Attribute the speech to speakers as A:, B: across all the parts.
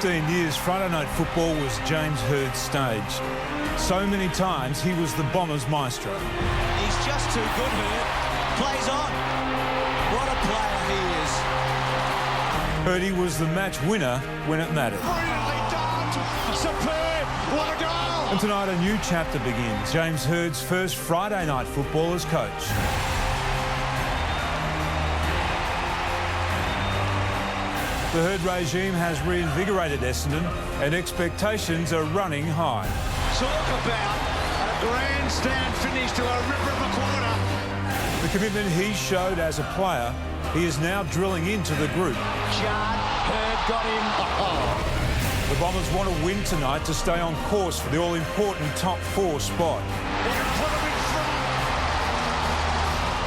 A: 15 years, Friday night football was James Hird's stage. So many times he was the Bombers' maestro.
B: He's just too good, Hird. Plays on. What a player he is.
A: Hirdy was the match winner when it mattered.
B: Brilliantly done. Superb. What a goal.
A: And tonight a new chapter begins. James Hird's first Friday night football as coach. The Hird regime has reinvigorated Essendon and expectations are running high.
B: Talk about a grandstand finish to a ripper of a quarter.
A: The commitment he showed as a player, he is now drilling into the group.
B: Hird got him. Oh.
A: The Bombers want to win tonight to stay on course for the all-important top 4 spot.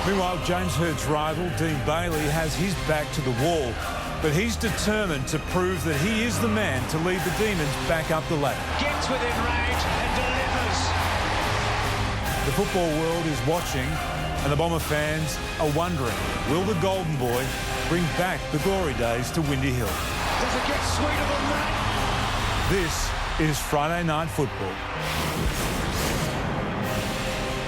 A: Meanwhile, James Hird's rival, Dean Bailey, has his back to the wall. But he's determined to prove that he is the man to lead the Demons back up the ladder.
B: Gets within range and delivers.
A: The football world is watching and the Bomber fans are wondering, will the Golden Boy bring back the glory days to Windy Hill?
B: Does it get sweeter than that?
A: This is Friday Night Football.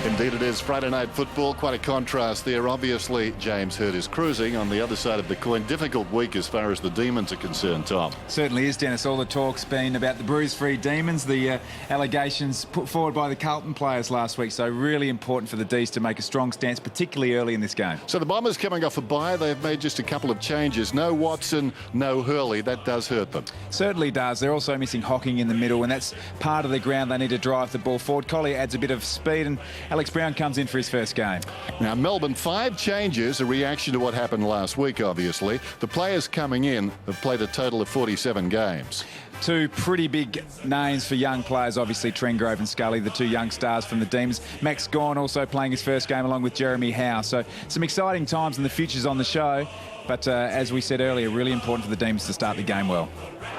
C: Indeed it is Friday night football. Quite a contrast there. Obviously, James Hird is cruising. On the other side of the coin, difficult week as far as the Demons are concerned, Tom.
D: Certainly is, Dennis. All the talk's been about the bruise-free Demons, the allegations put forward by the Carlton players last week. So really important for the D's to make a strong stance, particularly early in this game.
C: So the Bombers coming off a bye. They've made just a couple of changes. No Watson, no Hurley. That does hurt them.
D: Certainly does. They're also missing Hocking in the middle, and that's part of the ground they need to drive the ball forward. Collier adds a bit of speed, and Alex Brown comes in for his first game.
C: Now, Melbourne, 5 changes, a reaction to what happened last week, obviously. The players coming in have played a total of 47 games.
D: 2 pretty big names for young players, obviously Trengrove and Scully, the 2 young stars from the Demons. Max Gawn also playing his first game along with Jeremy Howe. So some exciting times and the future's on the show. But as we said earlier, really important for the Demons to start the game well.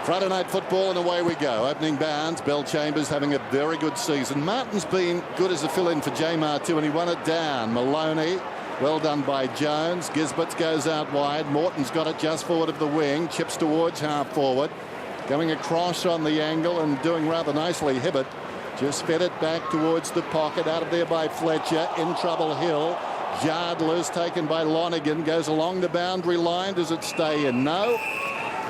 C: Friday night football and away we go. Opening bounds, Bell Chambers having a very good season. Martin's been good as a fill-in for Jamar too, and he won it down. Maloney, well done by Jones. Gisbert goes out wide. Morton's got it just forward of the wing. Chips towards half forward. Going across on the angle and doing rather nicely. Hibbert just fed it back towards the pocket. Out of there by Fletcher. In trouble Hill. Yardlers taken by Lonergan. Goes along the boundary line. Does it stay in? No.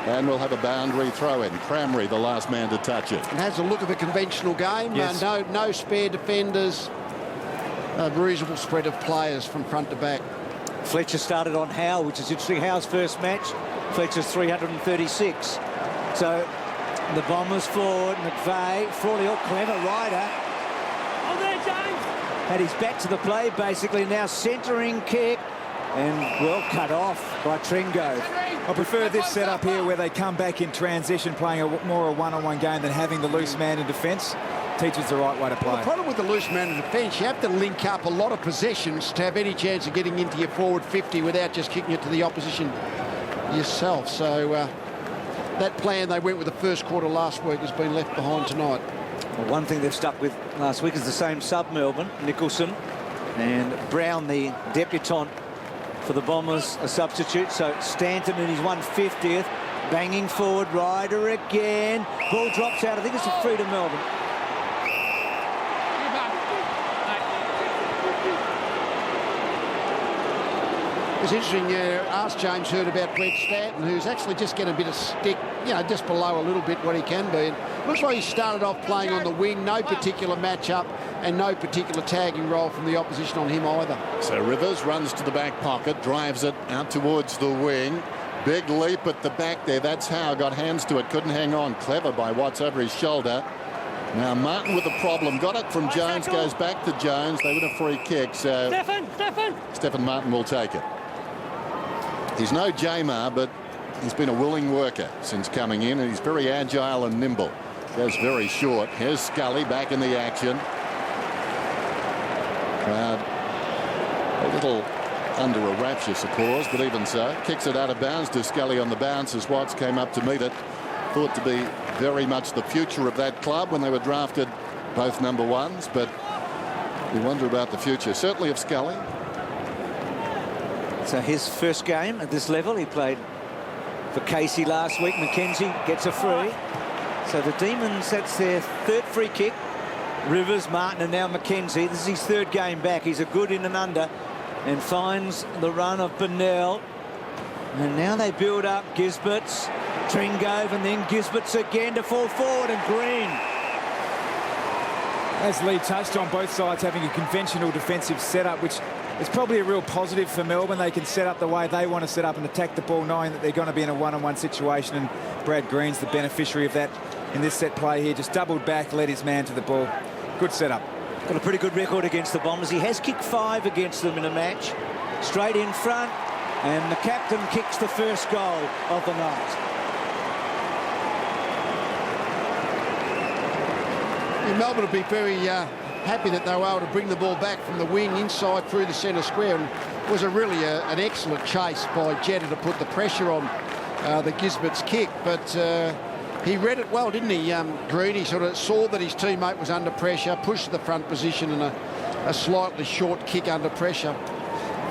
C: And we'll have a boundary throw in. Cramry, the last man to touch it.
E: It has a look of a conventional game.
D: Yes.
E: No spare defenders. A reasonable spread of players from front to back.
F: Fletcher started on Howe, which is interesting. Howe's first match. Fletcher's 336. So the Bombers forward. McVeigh, Frawley, all clever rider. On there, James. Had his back to the play, basically. Now centering kick. And well cut off by Trengrove.
D: I prefer this setup here where they come back in transition, playing more a one-on-one game than having the loose man in defence. Teaches the right way to play.
E: Well, the problem with the loose man in defence, you have to link up a lot of possessions to have any chance of getting into your forward 50 without just kicking it to the opposition yourself. So that plan they went with the first quarter last week has been left behind tonight.
F: Well, one thing they've stuck with last week is the same sub, Melbourne, Nicholson, and Brown, the debutant for the Bombers, a substitute. So Stanton in his 150th, banging forward, Ryder again. Ball drops out. I think it's a free to Melbourne.
E: It's interesting, asked James Hird about Brett Stanton, who's actually just getting a bit of stick, just below a little bit what he can be. And looks like he started off playing on the wing, no particular matchup and no particular tagging role from the opposition on him either.
C: So Rivers runs to the back pocket, drives it out towards the wing. Big leap at the back there. That's Howe got hands to it, couldn't hang on. Clever by Watts over his shoulder. Now Martin with a problem. Got it from Jones, goes back to Jones. They win a free kick, so Stephen Martin will take it. He's no Jamar, but he's been a willing worker since coming in, and he's very agile and nimble. Goes very short. Here's Scully back in the action. Crowd a little under a rapturous applause, but even so, kicks it out of bounds to Scully on the bounce as Watts came up to meet it. Thought to be very much the future of that club when they were drafted, both number ones, but we wonder about the future, certainly of Scully.
F: So his first game at this level, he played for Casey last week. McKenzie gets a free. So the Demons, that's their third free kick. Rivers, Martin, and now McKenzie. This is his third game back. He's a good in and under and finds the run of Burnell. And now they build up Gisberts, Tringove, and then Gisberts again to fall forward, and Green.
D: As Lee touched on, both sides having a conventional defensive setup, which is probably a real positive for Melbourne. They can set up the way they want to set up and attack the ball, knowing that they're going to be in a one-on-one situation, and Brad Green's the beneficiary of that in this set play here. Just doubled back, led his man to the ball. Good setup.
F: Got a pretty good record against the Bombers. He has kicked 5 against them in a match. Straight in front, and the captain kicks the first goal of the night.
E: Melbourne will be very happy that they were able to bring the ball back from the wing inside through the centre square, and it was really an excellent chase by Jetta to put the pressure on the Gisbert's kick, but he read it well, didn't he, Green? He sort of saw that his teammate was under pressure, pushed to the front position, and a slightly short kick under pressure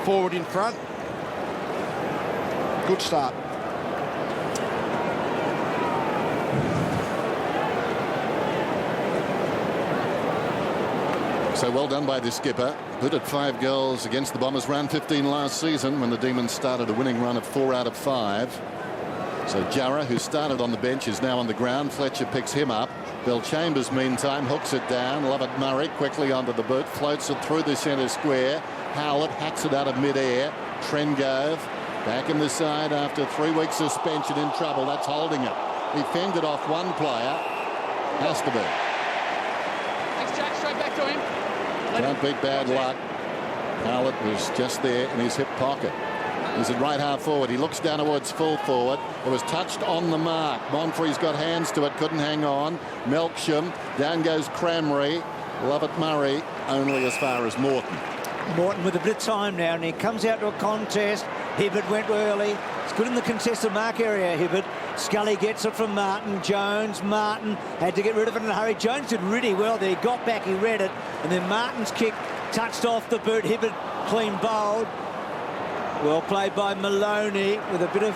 E: forward in front. Good start.
C: So well done by the skipper. Good at 5 goals against the Bombers. Round 15 last season when the Demons started a winning run of 4 out of 5. So Jarrah, who started on the bench, is now on the ground. Fletcher picks him up. Bill Chambers, meantime, hooks it down. Lovett Murray quickly onto the boot, floats it through the centre square. Howlett hacks it out of mid-air. Trengove back in the side after 3 weeks suspension, in trouble. That's holding it. He fended off one player. Has to be.
G: Thanks, Jack. Straight back to him.
C: Can't beat bad luck. Howlett was just there in his hip pocket. He's at right half forward. He looks down towards full forward. It was touched on the mark. Monfrey's got hands to it, couldn't hang on. Melksham, down goes Cramry. Lovett Murray only as far as Morton.
F: Morton with a bit of time now, and he comes out to a contest. Hibbert went early. It's good in the contested mark area, Hibbert. Scully gets it from Martin. Jones, Martin had to get rid of it in a hurry. Jones did really well there. He got back, he read it, and then Martin's kick touched off the boot. Hibbert clean bowled. Well played by Maloney with a bit of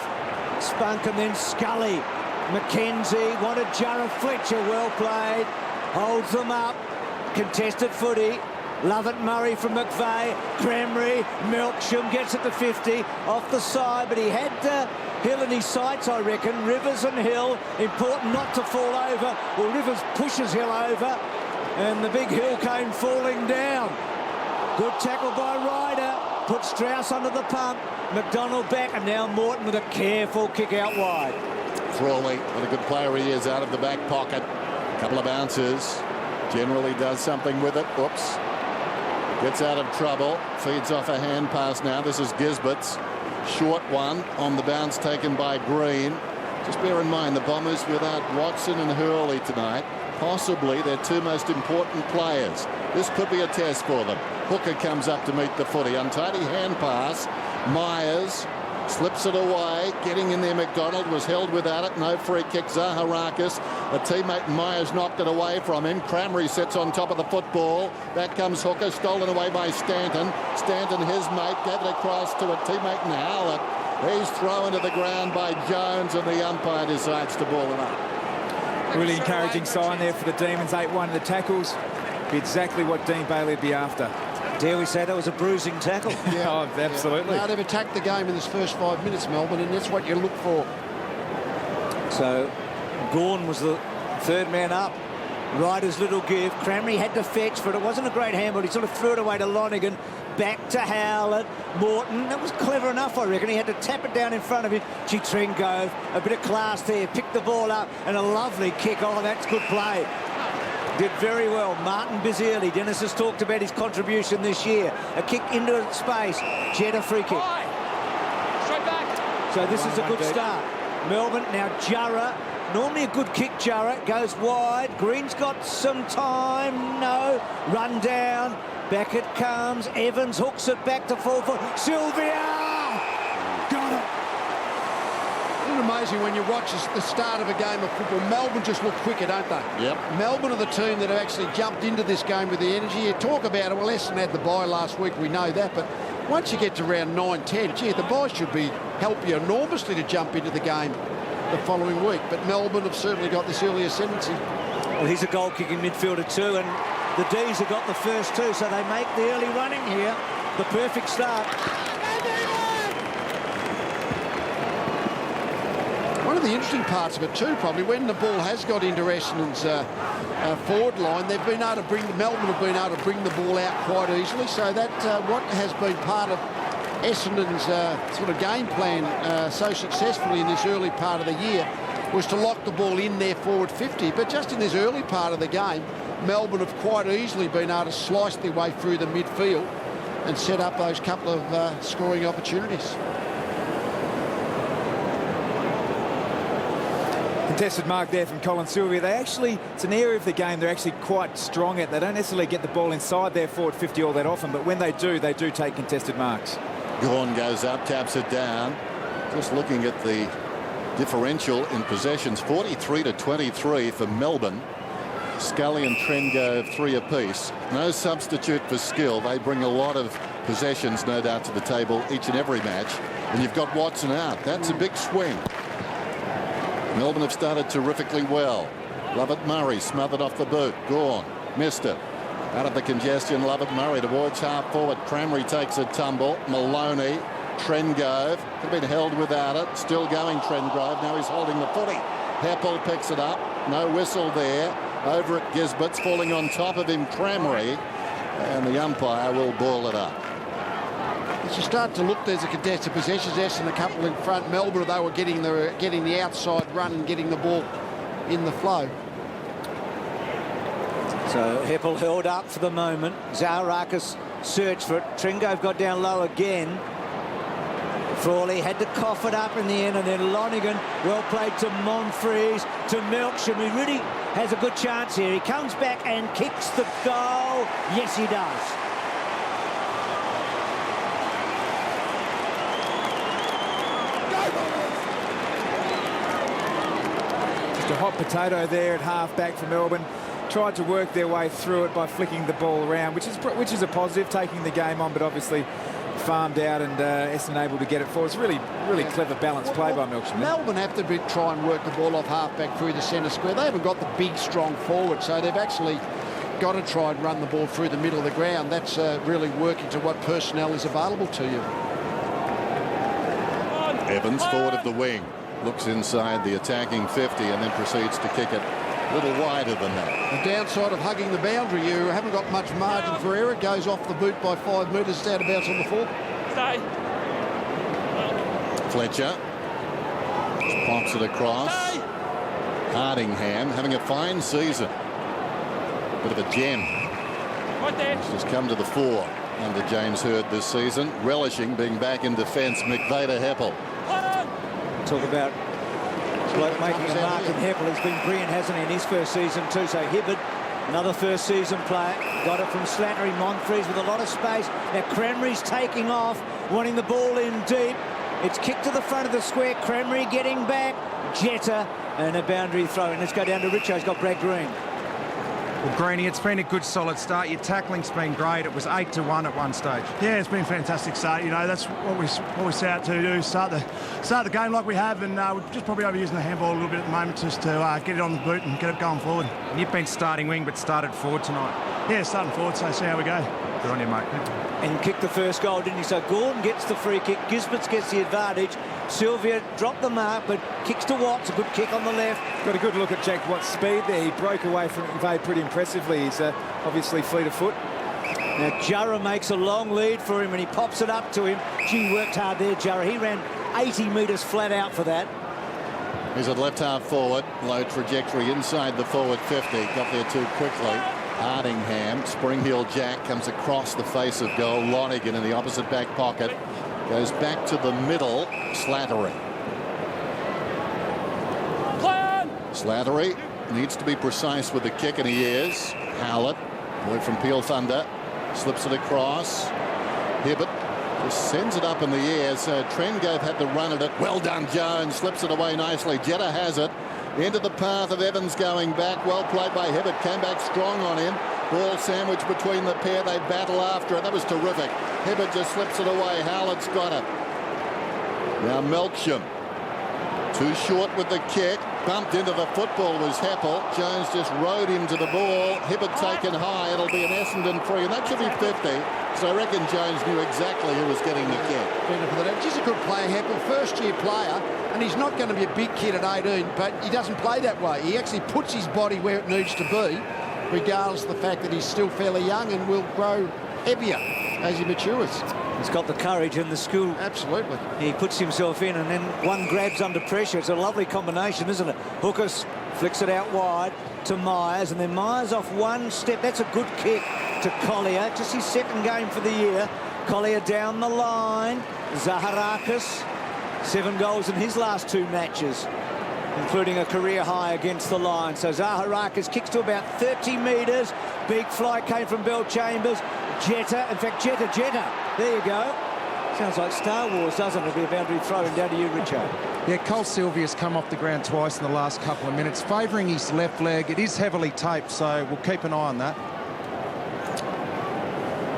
F: spunk, and then Scully. McKenzie wanted Jarrah. Fletcher, well played. Holds them up. Contested footy. Lovett Murray from McVeigh. Cramry, Melksham gets it to 50 off the side, but he had Hill in his sights, I reckon. Rivers and Hill, important not to fall over. Well, Rivers pushes Hill over, and the big Hill came falling down. Good tackle by Ryder. Put Strauss under the pump. McDonald back, and now Morton with a careful kick out wide.
C: Frawley, what a good player he is, out of the back pocket. A couple of bounces. Generally does something with it. Oops. Gets out of trouble. Feeds off a hand pass now. This is Gisbert's. Short one on the bounce taken by Green. Just bear in mind the Bombers without Watson and Hurley tonight. Possibly their 2 most important players. This could be a test for them. Hooker comes up to meet the footy. Untidy hand pass. Myers slips it away. Getting in there, McDonald was held without it. No free kick. Zaharakis. A teammate Myers knocked it away from him. Cramry sits on top of the football. Back comes Hooker. Stolen away by Stanton. Stanton, his mate, gave it across to a teammate in Howlett. He's thrown to the ground by Jones, and the umpire decides to ball it up.
D: Really encouraging sign there for the Demons. 8-1 in the tackles. Be exactly what Dean Bailey would be after.
F: Dare we say that was a bruising tackle?
D: Yeah, oh, absolutely.
E: No, they've attacked the game in this first 5 minutes, Melbourne, and that's what you look for.
F: So Gawn was the third man up. Ryder's little give. Cramry had to fetch, but it wasn't a great handball. He sort of threw it away to Lonergan. Back to Howlett. Morton, that was clever enough, I reckon. He had to tap it down in front of him. Tringove, a bit of class there. Picked the ball up, and a lovely kick. Oh, that's good play. Did very well. Martin busy early. Dennis has talked about his contribution this year. A kick into space. Jetta free kick.
G: Straight back.
F: So this is a good start. Melbourne, now Jarrah. Normally a good kick, Jarrah. Goes wide. Green's got some time. No. Run down. Back it comes. Evans hooks it back to full foot. Sylvia! Got it.
E: Isn't it amazing when you watch the start of a game of football? Melbourne just look quicker, don't they?
C: Yep.
E: Melbourne are the team that have actually jumped into this game with the energy. You talk about it. Well, Essendon had the bye last week. We know that. But once you get to round 9-10, gee, the buy should help you enormously to jump into the game the following week. But Melbourne have certainly got this early ascendancy.
F: Well, he's a goal-kicking midfielder too, and the D's have got the first two, so they make the early running here. The perfect start.
E: One of the interesting parts of it too, probably, when the ball has got into Essendon's forward line, they've been able to Melbourne have been able to bring the ball out quite easily. So that what has been part of Essendon's sort of game plan so successfully in this early part of the year was to lock the ball in their forward 50. But just in this early part of the game, Melbourne have quite easily been able to slice their way through the midfield and set up those couple of scoring opportunities.
D: Contested mark there from Colin Sylvia. It's an area of the game they're actually quite strong at. They don't necessarily get the ball inside their forward 50 all that often, but when they do take contested marks.
C: Gawn goes up, taps it down. Just looking at the differential in possessions, 43-23 for Melbourne. Scully and Trengove 3 apiece. No substitute for skill. They bring a lot of possessions, no doubt, to the table each and every match. And you've got Watson out. That's a big swing. Melbourne have started terrifically well. Lovett Murray smothered off the boot. Gawn missed it. Out of the congestion, Lovett Murray towards half forward. Cramry takes a tumble. Maloney, Trengove could have been held without it. Still going Trengove. Now he's holding the footy. Heppel picks it up. No whistle there. Over at Gisbert's falling on top of him, Cramry, and the umpire will ball it up.
E: As you start to look, there's a contested possessions, and a couple in front. Melbourne, they were getting the outside run and getting the ball in the flow.
F: So Heppel held up for the moment. Zaharakis searched for it. Trengove got down low again. Frawley had to cough it up in the end, and then Lonigan, well played to Monfries, to Melksham. He really has a good chance here. He comes back and kicks the goal. Yes, he does.
D: Just a hot potato there at half-back for Melbourne. Tried to work their way through it by flicking the ball around, which is a positive, taking the game on, but obviously farmed out and Essendon able to get it forward. It's really clever balanced play by Melksham.
E: Melbourne have to try and work the ball off half-back through the centre square. They haven't got the big, strong forward, so they've actually got to try and run the ball through the middle of the ground. That's really working to what personnel is available to you.
C: Evans forward of the wing. Looks inside the attacking 50 and then proceeds to kick it a little wider than that.
E: The downside of hugging the boundary, you haven't got much margin for error. It goes off the boot by 5 metres, out of bounds on the full.
G: Stay.
C: Fletcher just pops it across.
G: Stay.
C: Hardingham having a fine season. Bit of a gem.
G: Right there.
C: He's just come to the fore under James Hird this season, relishing being back in defence. McVeigh to Heppel.
F: Talk about bloke making a mark in Heppel. He's been brilliant, hasn't he, in his first season too. So Hibberd, another first season player, got it from Slattery. Monfries with a lot of space. Now Cramry's taking off, wanting the ball in deep. It's kicked to the front of the square. Cramry getting back. Jetta and a boundary throw. And let's go down to Richo. He's got Brad Green.
H: Well, Greenie, it's been a good solid start. Your tackling's been great. It was 8-1 at one stage.
I: Yeah, it's been a fantastic start. You know, that's what we set out to do, start the game like we have, and we're just probably overusing the handball a little bit at the moment just to get it on the boot and get it going forward.
H: And you've been starting wing but started forward tonight.
I: Yeah, starting forward, so see how we go.
H: Good on you, mate.
F: And kicked the first goal, didn't he? So Gordon gets the free kick. Gisberts gets the advantage. Sylvia dropped the mark, but kicks to Watts. A good kick on the left.
D: Got a good look at Jack Watt's speed there. He broke away from McVeigh pretty impressively. He's obviously fleet of foot.
F: Now Jurra makes a long lead for him and he pops it up to him. Gee, worked hard there, Jurra. He ran 80 metres flat out for that.
C: He's at left half forward. Low trajectory inside the forward 50. Got there too quickly. Hardingham, spring heel Jack comes across the face of goal. Lonigan in the opposite back pocket. Goes back to the middle. Slattery. Slattery needs to be precise with the kick, and he is. Howlett, boy from Peel Thunder, slips it across. Hibbert just sends it up in the air, so Trengove had to run at it. Well done, Jones. Slips it away nicely. Jetta has it. Into the path of Evans going back. Well played by Hibbert. Came back strong on him. Ball sandwiched between the pair. They battle after it. That was terrific. Hibbert just slips it away. Howlett's got it. Now Melksham. Too short with the kick. Bumped into the football was Heppel. Jones just rode him to the ball. Hibbert taken high. It'll be an Essendon free, and that should be 50. So I reckon Jones knew exactly who was getting the kick.
E: He's a good player, Heppel, first-year player, and he's not going to be a big kid at 18, but he doesn't play that way. He actually puts his body where it needs to be, regardless of the fact that he's still fairly young and will grow heavier as he matures.
F: He's got the courage and the skill.
E: Absolutely.
F: He puts himself in, and then one grabs under pressure. It's a lovely combination, isn't it? Hookers flicks it out wide to Myers, and then Myers off one step. That's a good kick to Collier. Just his second game for the year. Collier down the line. Zaharakis, 7 goals in his last 2 matches, including a career high against the line. So Zaharakis kicks to about 30 metres. Big fly came from Bell Chambers. Jetta, in fact, Jetta. There you go. Sounds like Star Wars, doesn't it? It'll be a boundary throw down to you, Richo.
H: Yeah, Cole Sylvia's come off the ground twice in the last couple of minutes, favouring his left leg. It is heavily taped, so we'll keep an eye on that.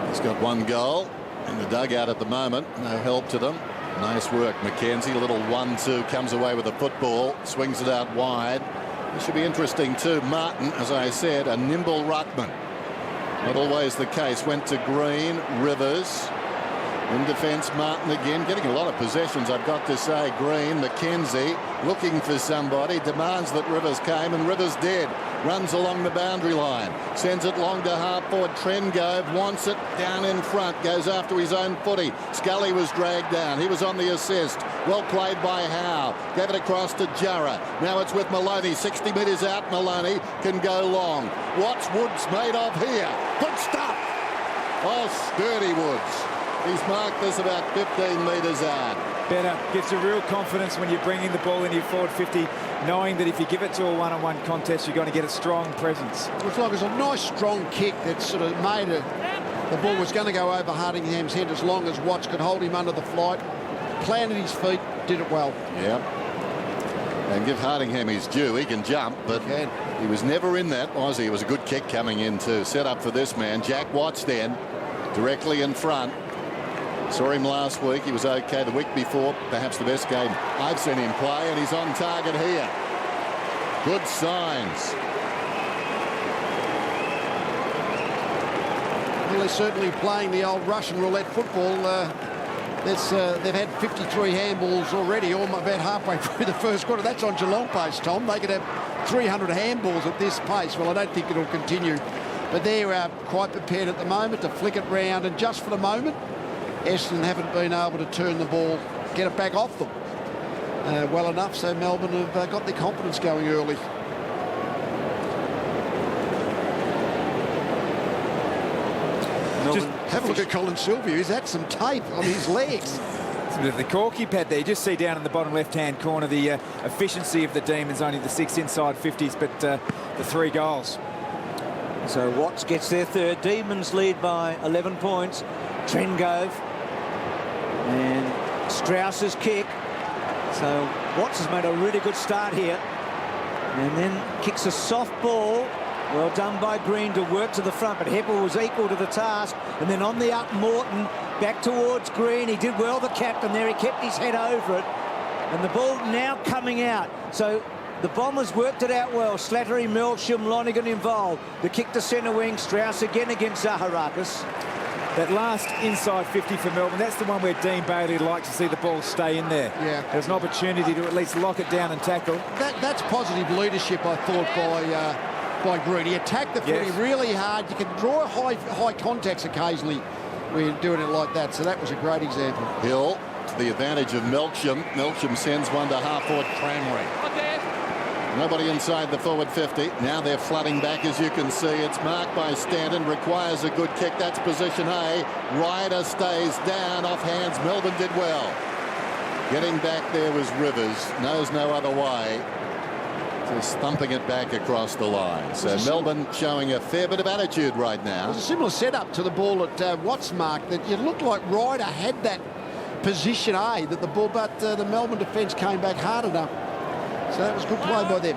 C: He's got 1 goal in the dugout at the moment. No help to them. Nice work, Mackenzie. A little 1-2, comes away with the football, swings it out wide. This should be interesting too. Martin, as I said, a nimble ruckman. Not always the case. Went to Green, Rivers. In defence, Martin again, getting a lot of possessions, I've got to say. Green, Mackenzie, looking for somebody, demands that Rivers came, and Rivers did. Runs along the boundary line, sends it long to half forward. Trengove wants it down in front, goes after his own footy. Scully was dragged down. He was on the assist. Well played by Howe. Gave it across to Jarrah. Now it's with Maloney. 60 metres out. Maloney can go long. What's Woods made of here? Good stuff. Oh, sturdy Woods. He's marked this about 15 metres out.
D: Better. Gives you real confidence when you're bringing the ball into your forward 50, knowing that if you give it to a one-on-one contest, you're going to get a strong presence.
E: It looks like it was a nice, strong kick that sort of made it. The ball was going to go over Hardingham's head as long as Watts could hold him under the flight. Planted his feet, did it well.
C: Yeah. And give Hardingham his due. He can jump, but he was never in that, was he? It was a good kick coming in too. Set up for this man. Jack Watts then, directly in front. Saw him last week. He was okay the week before. Perhaps the best game I've seen him play, and he's on target here. Good signs.
E: Well, they're certainly playing the old Russian roulette football. They've had 53 handballs already, almost about halfway through the first quarter. That's on Geelong pace, Tom. They could have 300 handballs at this pace. Well, I don't think it'll continue. But they're quite prepared at the moment to flick it round, and just for the moment, Essendon haven't been able to turn the ball, get it back off them well enough, so Melbourne have got their confidence going early. Just have a look at Colin Sylvia. He's had some tape on his legs.
D: The corky pad there. You just see down in the bottom left-hand corner the efficiency of the Demons, only the 6 inside 50s, but the 3 goals.
F: So Watts gets their third. Demons lead by 11 points. Trengove and Strauss's kick. So Watts has made a really good start here, and then kicks a soft ball. Well done by Green to work to the front, but Heppel was equal to the task. And then on the up, Morton back towards Green. He did well, the captain there. He kept his head over it, and the ball now coming out. So the Bombers worked it out well. Slattery, Melksham, Lonergan involved. The kick to centre wing. Strauss again against Zaharakis.
D: That last inside 50 for Melbourne, that's the one where Dean Bailey would like to see the ball stay in there.
E: Yeah.
D: There's an opportunity to at least lock it down and tackle.
E: That's positive leadership, I thought, by Green. He attacked the footy really hard. You can draw high contacts occasionally when you're doing it like that, so that was a great example.
C: Hill to the advantage of Melksham. Melksham sends one to half-forward Cranmery. Nobody inside the forward 50. Now they're flooding back, as you can see. It's marked by Stanton. Requires a good kick. That's position A. Ryder stays down off hands. Melbourne did well. Getting back there was Rivers. Knows no other way. Just thumping it back across the line. So Melbourne showing a fair bit of attitude right now.
E: It was a similar setup to the ball at Watts mark, that it looked like Ryder had that position A, that the ball, but the Melbourne defence came back hard enough. So that was good play by them.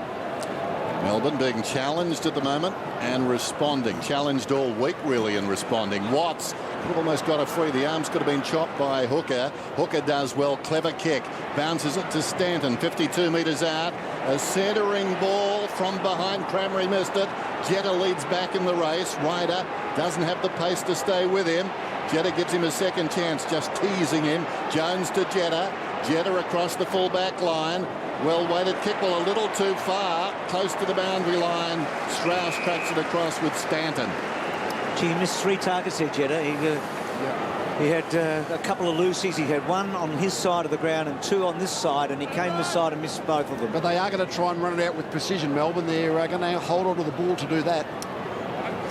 C: Melbourne being challenged at the moment and responding. Challenged all week, really, and responding. Watts almost got a free. The arms could have been chopped by Hooker. Hooker does well. Clever kick. Bounces it to Stanton. 52 metres out. A centering ball from behind. Crameri missed it. Jetta leads back in the race. Ryder doesn't have the pace to stay with him. Jetta gives him a second chance, just teasing him. Jones to Jetta. Jetta across the full-back line. Well-weighted kick, well, a little too far. Close to the boundary line. Strauss cracks it across with Stanton.
F: Gee, he missed 3 targets there, Jetta. He had a couple of loosies. He had 1 on his side of the ground and 2 on this side, and he came this side and missed both of them.
E: But they are going to try and run it out with precision, Melbourne. They're going to hold on to the ball to do that.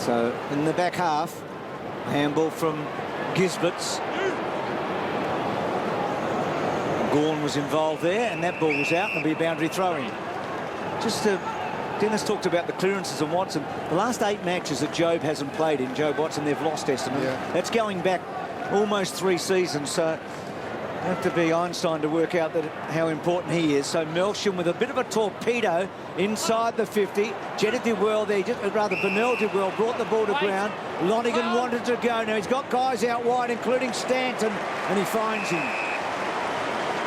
F: So, in the back half, handball from Gisberts. Gawn was involved there, and that ball was out, and it'll be a boundary throw-in. Just Dennis talked about the clearances and Watson. The last 8 matches that Jobe hasn't played in, Jobe Watson, they've lost Essendon.
E: Yeah.
F: That's going back almost 3 seasons, so you have to be Einstein to work out how important he is. So Melsham with a bit of a torpedo inside the 50. Jetta did well there, Burnell did well, brought the ball to ground. Lonigan wanted to go. Now he's got guys out wide, including Stanton, and he finds him.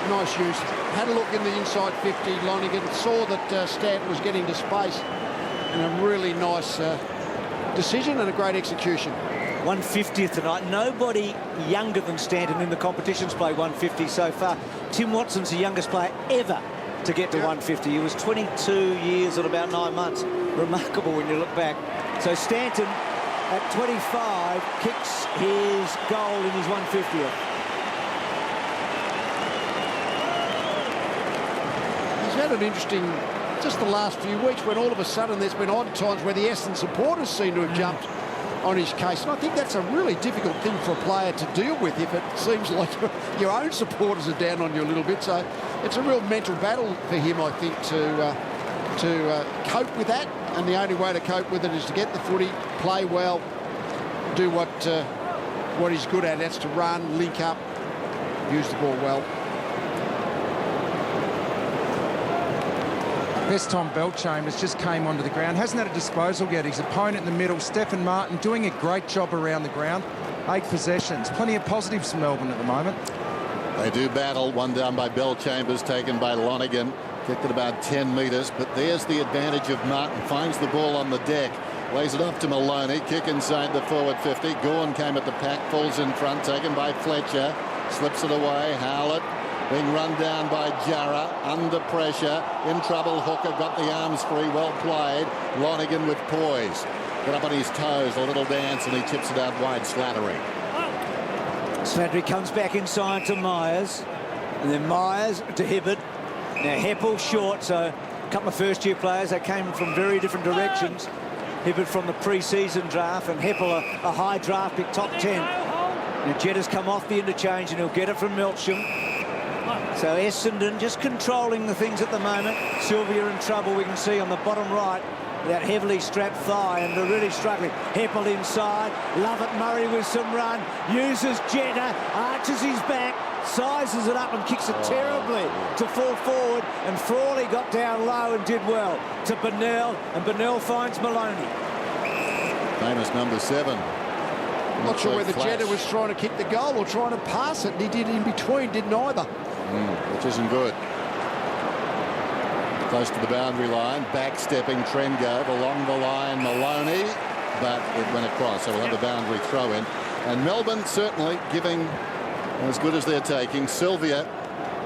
E: Nice use. Had a look in the inside 50. Lonigan saw that Stanton was getting to space, and a really nice decision and a great execution.
F: 150th tonight. Nobody younger than Stanton in the competition's played 150 so far. Tim Watson's the youngest player ever to get to 150. He was 22 years and about 9 months. Remarkable when you look back. So Stanton at 25 kicks his goal in his 150th.
E: He's had an interesting, just the last few weeks, when all of a sudden there's been odd times where the Essendon supporters seem to have jumped on his case. And I think that's a really difficult thing for a player to deal with if it seems like your own supporters are down on you a little bit. So it's a real mental battle for him, I think, to cope with that. And the only way to cope with it is to get the footy, play well, do what he's good at. That's to run, link up, use the ball well.
H: Best Tom Belchambers just came onto the ground. Hasn't had a disposal yet. His opponent in the middle, Stephen Martin, doing a great job around the ground. 8 possessions. Plenty of positives for Melbourne at the moment.
C: They do battle. One down by Belchambers, taken by Lonigan. Kicked at about 10 metres, but there's the advantage of Martin. Finds the ball on the deck. Lays it up to Maloney. Kick inside the forward 50. Gawn came at the pack. Falls in front. Taken by Fletcher. Slips it away. Howlett. Being run down by Jarrah, under pressure, in trouble. Hooker got the arms free, well played. Lonigan with poise. Got up on his toes, a little dance, and he chips it out wide. Slattery.
F: Slattery comes back inside to Myers, and then Myers to Hibbert. Now Heppel short, so a couple of first-year players. They came from very different directions. Hibbert from the pre-season draft, and Heppel a high draft pick, top 10. Now Jetta's come off the interchange, and he'll get it from Melsham. So Essendon just controlling the things at the moment. Sylvia in trouble, we can see on the bottom right, that heavily strapped thigh, and they're really struggling. Heppel inside, Lovett Murray with some run, uses Jetta, arches his back, sizes it up and kicks it terribly to fall forward, and Frawley got down low and did well to Burnell, and Burnell finds Maloney.
C: Famous number 7.
E: I'm not sure whether Jetta was trying to kick the goal or trying to pass it, and he did in between, didn't either.
C: Which isn't good. Close to the boundary line, backstepping Trengove along the line, Maloney, but it went across, so we'll have a boundary throw in. And Melbourne certainly giving as good as they're taking. Sylvia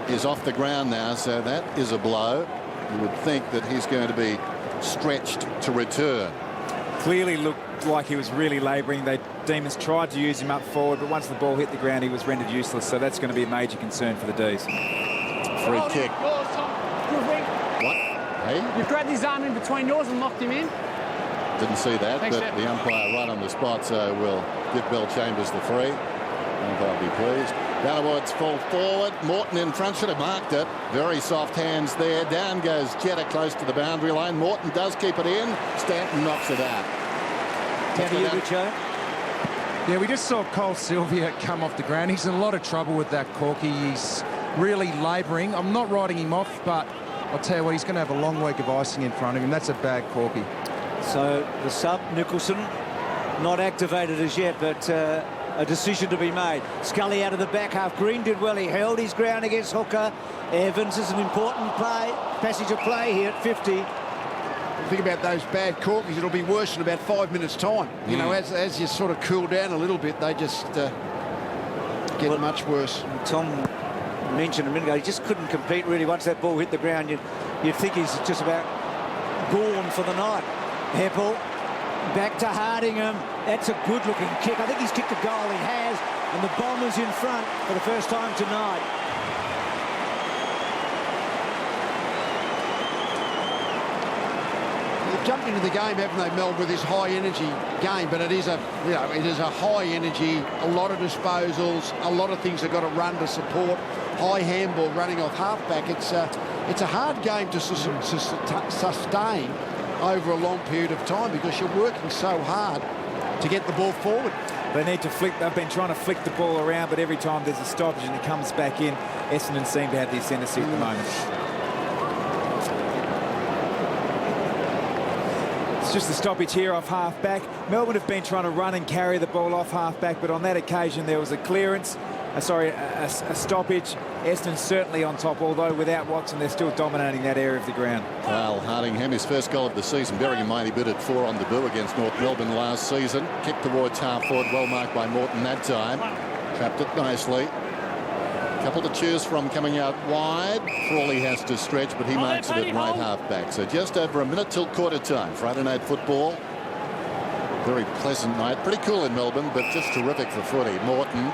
C: is off the ground now, so that is a blow. You would think that he's going to be stretched to return.
D: Clearly looked like he was really labouring. Demons tried to use him up forward, but once the ball hit the ground, he was rendered useless. So that's going to be a major concern for the D's.
C: Free kick. What? Hey?
G: You've grabbed his arm in between yours and locked him in.
C: Didn't see that,
G: Thanks,
C: but
G: Jeff.
C: the umpire right on the spot, so we'll give Belchambers the free. Umpire be pleased. Downwards, full forward. Morton in front, should have marked it. Very soft hands there. Down goes Jetta close to the boundary line. Morton does keep it in. Stanton knocks it out.
H: Yeah, we just saw Cole Sylvia come off the ground. He's in a lot of trouble with that corky. He's really labouring. I'm not writing him off, but I'll tell you what, he's going to have a long week of icing in front of him. That's a bad corky.
F: So the sub, Nicholson, not activated as yet, but a decision to be made. Scully out of the back half. Green did well. He held his ground against Hooker. Evans is an important passage of play here at 50.
E: Think about those bad corkies. It'll be worse in about 5 minutes' time. You know, as you sort of cool down a little bit, they just get much worse.
F: Tom mentioned a minute ago, he just couldn't compete really. Once that ball hit the ground, you'd think he's just about gone for the night. Heppel back to Hardingham. That's a good-looking kick. I think he's kicked a goal. He has, and the Bombers in front for the first time tonight.
E: They've jumped into the game, haven't they, Mel, with this high-energy game? But it is a high-energy, a lot of disposals, a lot of things they've got to run to support. High handball running off halfback. It's a hard game to sustain over a long period of time because you're working so hard to get the ball forward.
D: They need to flick. They've been trying to flick the ball around, but every time there's a stoppage and it comes back in, Essendon seem to have the ascendancy at the moment. It's just a stoppage here off half-back. Melbourne have been trying to run and carry the ball off half-back, but on that occasion there was a clearance. A stoppage. Essendon certainly on top, although without Watson they're still dominating that area of the ground.
C: Well, Hardingham, his first goal of the season, bearing in mind he booted 4 on debut against North Melbourne last season. Kicked towards half forward, well marked by Morton that time. Trapped it nicely. Couple to choose from coming out wide. Frawley has to stretch, but he marks it at right half back. So just over a minute till quarter time. Friday night football. Very pleasant night. Pretty cool in Melbourne, but just terrific for footy. Morton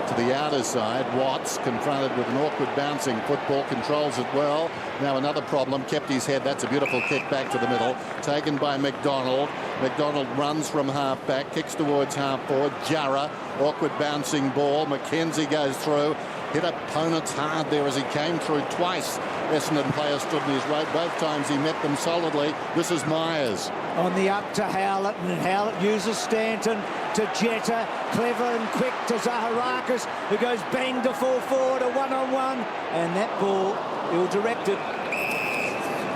C: to the outer side. Watts confronted with an awkward bouncing football, controls it well. Now another problem, kept his head. That's a beautiful kick back to the middle, taken by McDonald. McDonald runs from half back, kicks towards half forward. Jarrah, awkward bouncing ball. McKenzie goes through, hit opponents hard there as he came through twice. Essendon player stood in his way. Both times he met them solidly. This is Myers.
F: On the up to Howlett, and Howlett uses Stanton to Jetta. Clever and quick to Zaharakis, who goes bang to fall forward, a one-on-one. And that ball, ill-directed.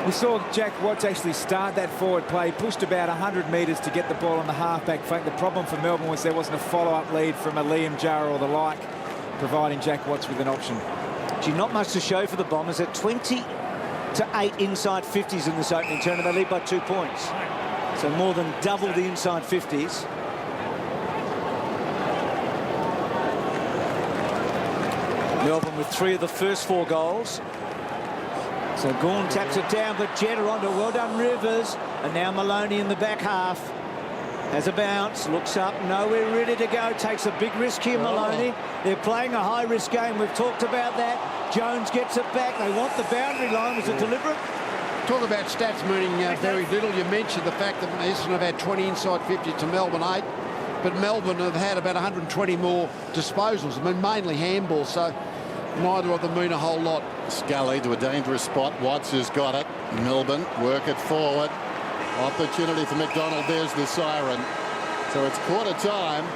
D: We saw Jack Watts actually start that forward play, pushed about 100 metres to get the ball on the halfback flank. The problem for Melbourne was there wasn't a follow-up lead from a Liam Jarrah or the like, providing Jack Watts with an option.
F: Gee, not much to show for the Bombers. At 20 to 8 inside 50s in this opening turn, and they lead by 2 points. So more than double the inside 50s. Melbourne with 3 of the first 4 goals. So Gawn taps it down, but Jetta onto, well done Rivers. And now Maloney in the back half. Has a bounce, looks up, nowhere ready to go. Takes a big risk here, Maloney. They're playing a high-risk game. We've talked about that. Jones gets it back. They want the boundary line. Was it deliberate?
E: Talk about stats meaning very little. You mentioned the fact that Essendon have had 20 inside 50 to Melbourne 8, but Melbourne have had about 120 more disposals. I mean, mainly handballs, so neither of them mean a whole lot.
C: Scully to a dangerous spot. Watts has got it. Melbourne work it forward. Opportunity for McDonald. There's the siren. So it's quarter time.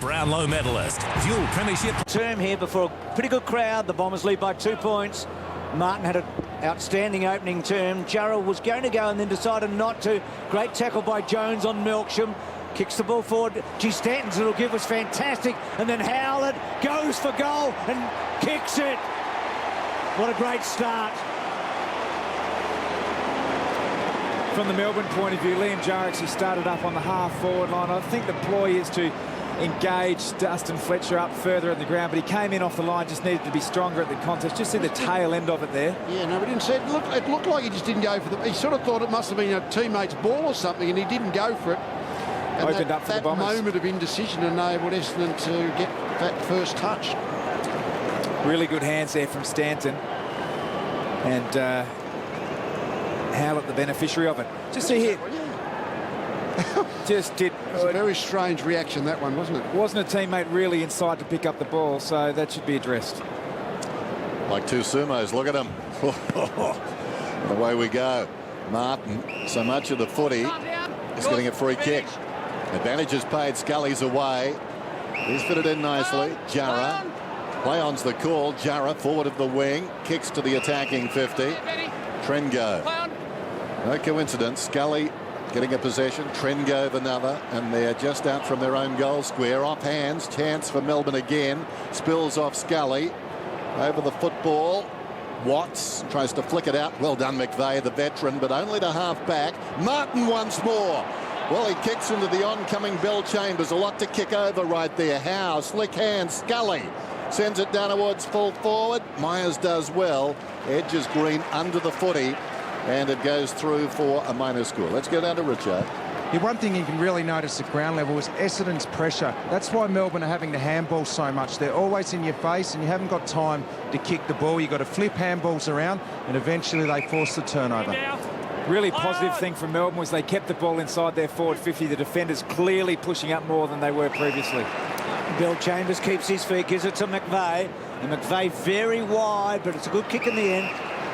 J: Brownlow medalist, dual premiership
F: term here before a pretty good crowd. The Bombers lead by 2 points. Martin had an outstanding opening term. Jarrah was going to go and then decided not to. Great tackle by Jones on Melksham. Kicks the ball forward. Gee, Stanton's little give was fantastic. And then Howlett goes for goal and kicks it. What a great start.
D: From the Melbourne point of view, Liam Jarrah actually started up on the half-forward line. I think the ploy is to engage Dustin Fletcher up further in the ground, but he came in off the line, just needed to be stronger at the contest. Just see the tail end of it there.
E: Yeah, no, we didn't see it. It looked like he just didn't go for the... He sort of thought it must have been a teammate's ball or something, and he didn't go for it. And
D: opened up for the Bombers.
E: That moment of indecision enabled Essendon to get that first touch.
D: Really good hands there from Stanton. And Howlett the beneficiary of it. Just see here. Just did.
E: It was a very strange reaction, that one, wasn't it?
D: Wasn't a teammate really inside to pick up the ball, so that should be addressed.
C: Like 2 sumos, look at them. And away we go. Martin, so much of the footy is getting a free kick. Advantage is paid. Scully's away. He's fitted in nicely. Jarrah Play on's the call. Jarrah forward of the wing. Kicks to the attacking 50. Trengove. No coincidence. Scully getting a possession. Trengove another. And they're just out from their own goal square. Off hands. Chance for Melbourne again. Spills off Scully. Over the football. Watts tries to flick it out. Well done, McVeigh, the veteran, but only to half back. Martin once more. Well, he kicks into the oncoming Bell Chambers. A lot to kick over right there. Howe, slick hand, Scully sends it down towards full forward. Myers does well. Edges Green under the footy, and it goes through for a minor score. Let's go down to Richard.
H: Yeah, one thing you can really notice at ground level is Essendon's pressure. That's why Melbourne are having to handball so much. They're always in your face, and you haven't got time to kick the ball. You've got to flip handballs around, and eventually they force the turnover.
D: Really positive thing from Melbourne was they kept the ball inside their forward 50. The defenders clearly pushing up more than they were previously.
F: Bell Chambers keeps his feet, gives it to McVeigh. And McVeigh very wide, but it's a good kick in the end.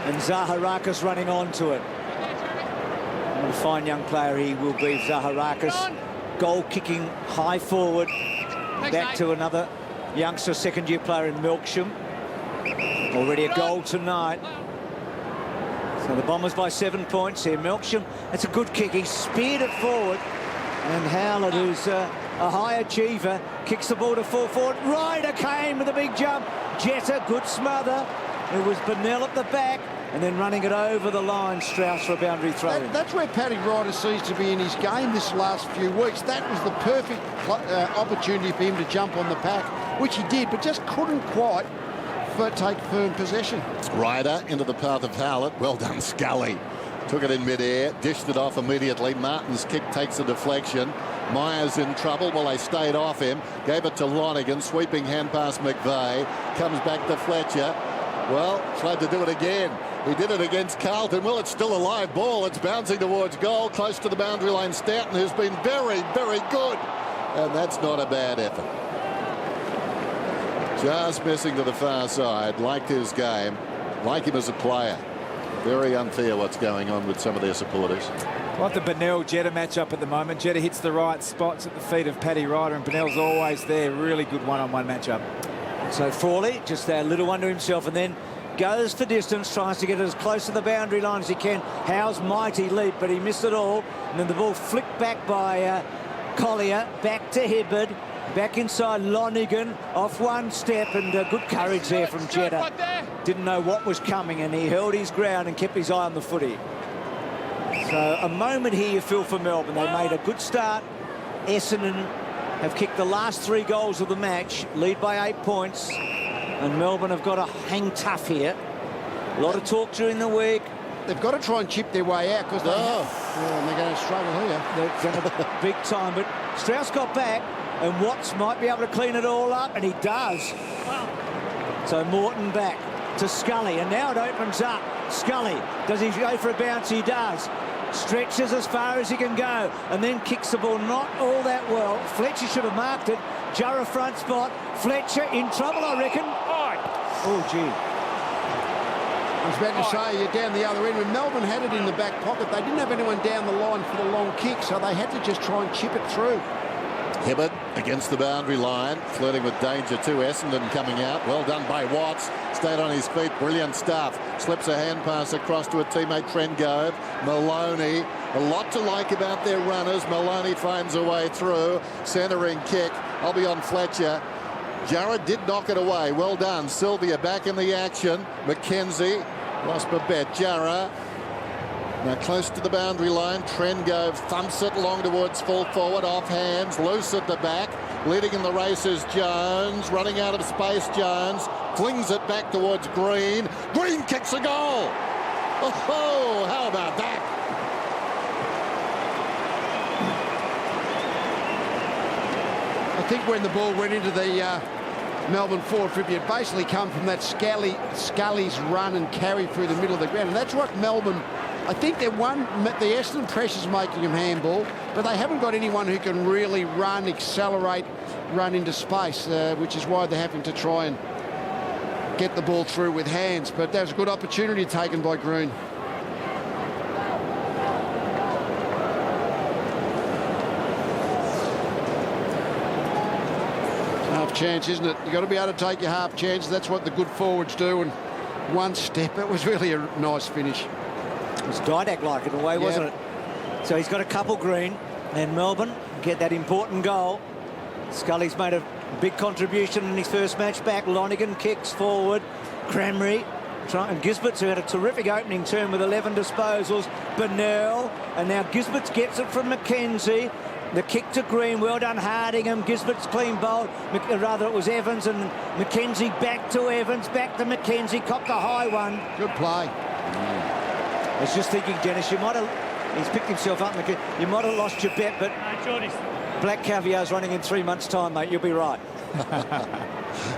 F: And Zaharakis running onto it. What a fine young player he will be, Zaharakis. Goal kicking high forward. Back to another youngster, second-year player in Melksham. Already a goal tonight. So the Bombers by 7 points here. Melksham, that's a good kick. He speared it forward. And Howlett, who's a high achiever, kicks the ball to full forward. Ryder came with a big jump. Jetta, good smother. It was Bennell at the back. And then running it over the line, Strauss for a boundary throw.
E: That's where Paddy Ryder seems to be in his game this last few weeks. That was the perfect opportunity for him to jump on the pack, which he did, but just couldn't quite take firm possession.
C: Ryder into the path of Howlett. Well done, Scully. Took it in midair, dished it off immediately. Martin's kick takes a deflection. Myers in trouble. Well, they stayed off him. Gave it to Lonergan. Sweeping hand past McVeigh. Comes back to Fletcher. Well, tried to do it again. He did it against Carlton. Well, it's still a live ball. It's bouncing towards goal, close to the boundary line. Stanton, who's been very, very good. And that's not a bad effort. Just missing to the far side. Liked his game. Like him as a player. Very unfair what's going on with some of their supporters.
D: Like the Bennell-Jetta matchup at the moment. Jetta hits the right spots at the feet of Paddy Ryder, and Bennell's always there. Really good one-on-one matchup.
F: So Frawley, just that little one to himself, and then goes for distance, tries to get as close to the boundary line as he can. Howe's mighty leap, but he missed it all. And then the ball flicked back by Collier, back to Hibbard, back inside Lonergan, off one step, and good courage there from Jetta. Didn't know what was coming, and he held his ground and kept his eye on the footy. So a moment here you feel for Melbourne. They made a good start. Essendon have kicked the last 3 goals of the match, lead by 8 points. And Melbourne have got to hang tough here. A lot of talk during the week.
E: They've got to try and chip their way out because they're going to struggle here.
F: They're going to big time. But Strauss got back, and Watts might be able to clean it all up, and he does. So Morton back to Scully, and now it opens up. Scully, does he go for a bounce? He does. Stretches as far as he can go, and then kicks the ball not all that well. Fletcher should have marked it. Jarrah front spot. Fletcher in trouble, I reckon. Oh, gee.
E: I was about to say, you're down the other end. When Melbourne had it in the back pocket, they didn't have anyone down the line for the long kick, so they had to just try and chip it through.
C: Hibbert against the boundary line, flirting with danger too. Essendon coming out. Well done by Watts. Stayed on his feet. Brilliant stuff. Slips a hand pass across to a teammate, Trengove. Maloney. A lot to like about their runners. Maloney finds a way through. Centering kick. I'll be on Fletcher. Jarrah did knock it away. Well done. Sylvia back in the action. McKenzie. Lost Babette. Jarrah. Now close to the boundary line. Trengove thumps it along towards full forward. Off hands. Loose at the back. Leading in the race is Jones. Running out of space, Jones. Flings it back towards Green. Green kicks a goal. Oh, how about that?
E: I think when the ball went into the Melbourne forward 50, it basically come from that Scully's run and carry through the middle of the ground. And that's what Melbourne, I think the Essendon pressure's making them handball, but they haven't got anyone who can really run, accelerate, run into space, which is why they're having to try and get the ball through with hands. But that was a good opportunity taken by Green. chance, isn't it? You've got to be able to take your half chances. That's what the good forwards do. And one step, it was really a nice finish.
F: It was Didac-like in a way, wasn't it? So he's got a couple green, and Melbourne get that important goal. Scully's made a big contribution in his first match back. Lonigan kicks forward. Cranberry and Gisbert's who had a terrific opening term with 11 disposals. Burnell, and now Gisbert gets it from McKenzie. The kick to Green, well done Hardingham. Gisbert's clean bowled, rather it was Evans, and McKenzie back to Evans, back to McKenzie, copped a high one.
E: Good play.
F: I was just thinking, Dennis, you might have, he's picked himself up, you might have lost your bet, but Black Caviar's running in 3 months' time, mate, you'll be right.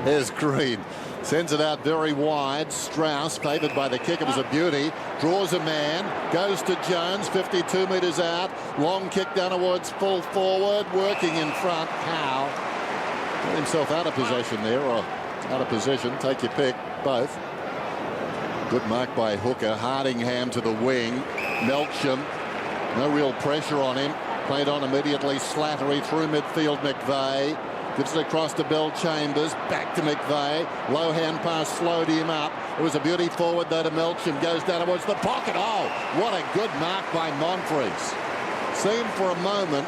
C: There's Green. Sends it out very wide. Strauss, favoured by the kick. It was a beauty. Draws a man. Goes to Jones. 52 metres out. Long kick down towards full forward. Working in front. Howe got himself out of possession there, or out of position. Take your pick. Both. Good mark by Hooker. Hardingham to the wing. Melksham. No real pressure on him. Played on immediately. Slattery through midfield. McVeigh. Gives it across to Bell Chambers, back to McVeigh. Low hand pass slowed him up. It was a beauty forward though to Melksham. Goes down towards the pocket. Oh, what a good mark by Monfries. Seemed for a moment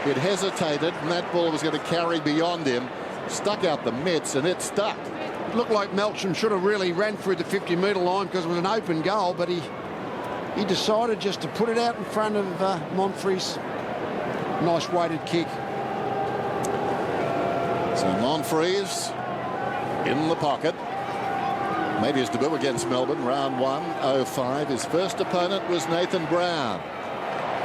C: it hesitated and that ball was going to carry beyond him. Stuck out the mitts and it stuck.
E: It looked like Melksham should have really ran through the 50-metre line because it was an open goal, but he decided just to put it out in front of Monfries. Nice weighted kick.
C: So Monfries in the pocket. Made his debut against Melbourne, round 1, 05. His first opponent was Nathan Brown.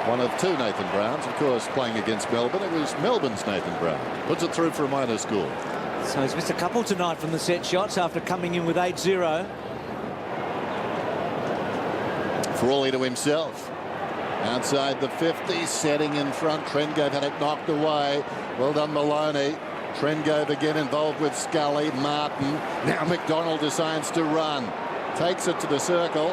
C: One of two Nathan Browns, of course, playing against Melbourne. It was Melbourne's Nathan Brown. Puts it through for a minor score.
F: So he's missed a couple tonight from the set shots after coming in with 8-0.
C: Frawley to himself. Outside the 50, setting in front. Trengove had it knocked away. Well done, Maloney. Trengove again involved with Scully. Martin. Now McDonald decides to run. Takes it to the circle.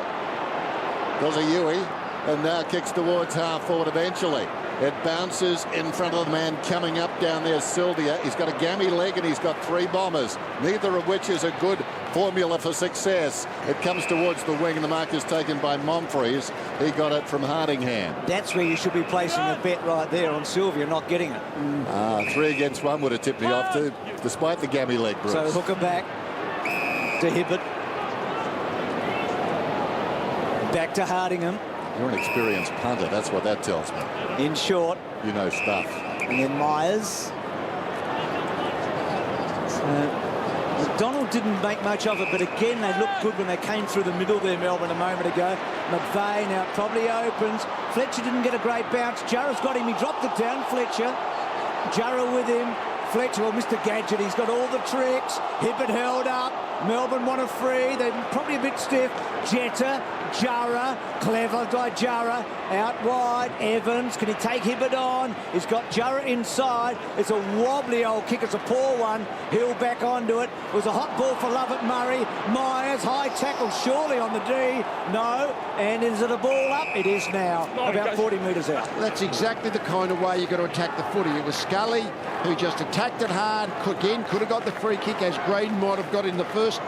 C: Does a Huey. And now kicks towards half forward eventually. It bounces in front of the man coming up down there, Sylvia. He's got a gammy leg and he's got 3 bombers, neither of which is a good formula for success. It comes towards the wing and the mark is taken by Monfries. He got it from Hardingham.
F: That's where you should be placing a bet right there on Sylvia not getting it.
C: 3 against 1 would have tipped me off too, despite the gammy leg, Brooks.
F: So Hooker back to Hibbert. Back to Hardingham.
C: You're an experienced punter, that's what that tells me.
F: In short.
C: You know stuff.
F: And then Myers. So McDonald didn't make much of it, but again they looked good when they came through the middle there, Melbourne, a moment ago. McVeigh now probably opens. Fletcher didn't get a great bounce. Jarrah's got him, he dropped it down, Fletcher. Jarrah with him. Fletcher, well, Mr. Gadget, he's got all the tricks. Hibbert held up. Melbourne want a free. They're probably a bit stiff. Jetta, Jarrah, clever by Jarrah. Out wide, Evans. Can he take Hibbert on? He's got Jarrah inside. It's a wobbly old kick. It's a poor one. Hill back onto it. It was a hot ball for Lovett Murray. Myers, high tackle, surely on the D. No. And is it a ball up? It is now. About 40 metres out.
E: That's exactly the kind of way you've got to attack the footy. It was Scully who just attacked it hard. Again, could have got the free kick as Graydon might have got in the first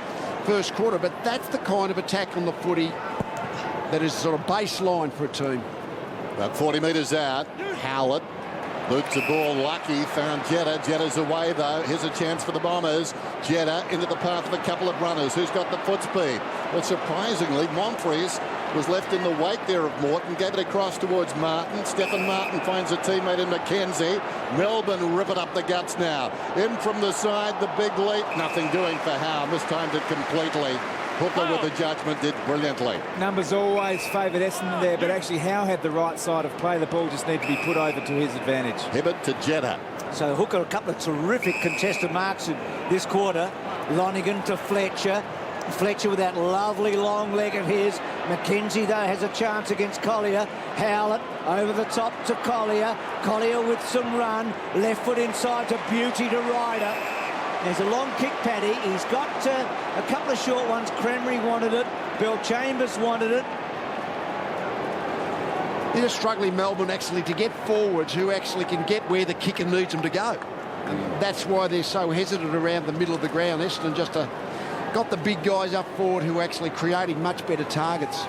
E: quarter. But that's the kind of attack on the footy that is sort of baseline for a team.
C: About 40 metres out. Howlett boots the ball. Lucky found Jetta. Jetta's away though. Here's a chance for the Bombers. Jetta into the path of a couple of runners. Who's got the foot speed? Well, surprisingly, Monfries was left in the wake there of Morton. Gave it across towards Martin. Stephen Martin finds a teammate in McKenzie. Melbourne rip it up the guts now. In from the side, the big leap. Nothing doing for Howe. Mistimed it completely. Hooker with the judgment did brilliantly.
D: Numbers always favoured Essendon there, but actually Howe had the right side of play. The ball just needed to be put over to his advantage.
C: Hibbert to Jetta.
F: So Hooker, a couple of terrific contested marks in this quarter. Lonigan to Fletcher. Fletcher with that lovely long leg of his. McKenzie, though, has a chance against Collier. Howlett over the top to Collier. Collier with some run. Left foot inside to Beauty to Ryder. There's a long kick, Paddy. He's got a couple of short ones. Cranberry wanted it. Bell Chambers wanted it.
E: They're struggling, Melbourne, actually, to get forwards who actually can get where the kicker needs them to go. And that's why they're so hesitant around the middle of the ground. Essendon just got the big guys up forward who are actually creating much better targets.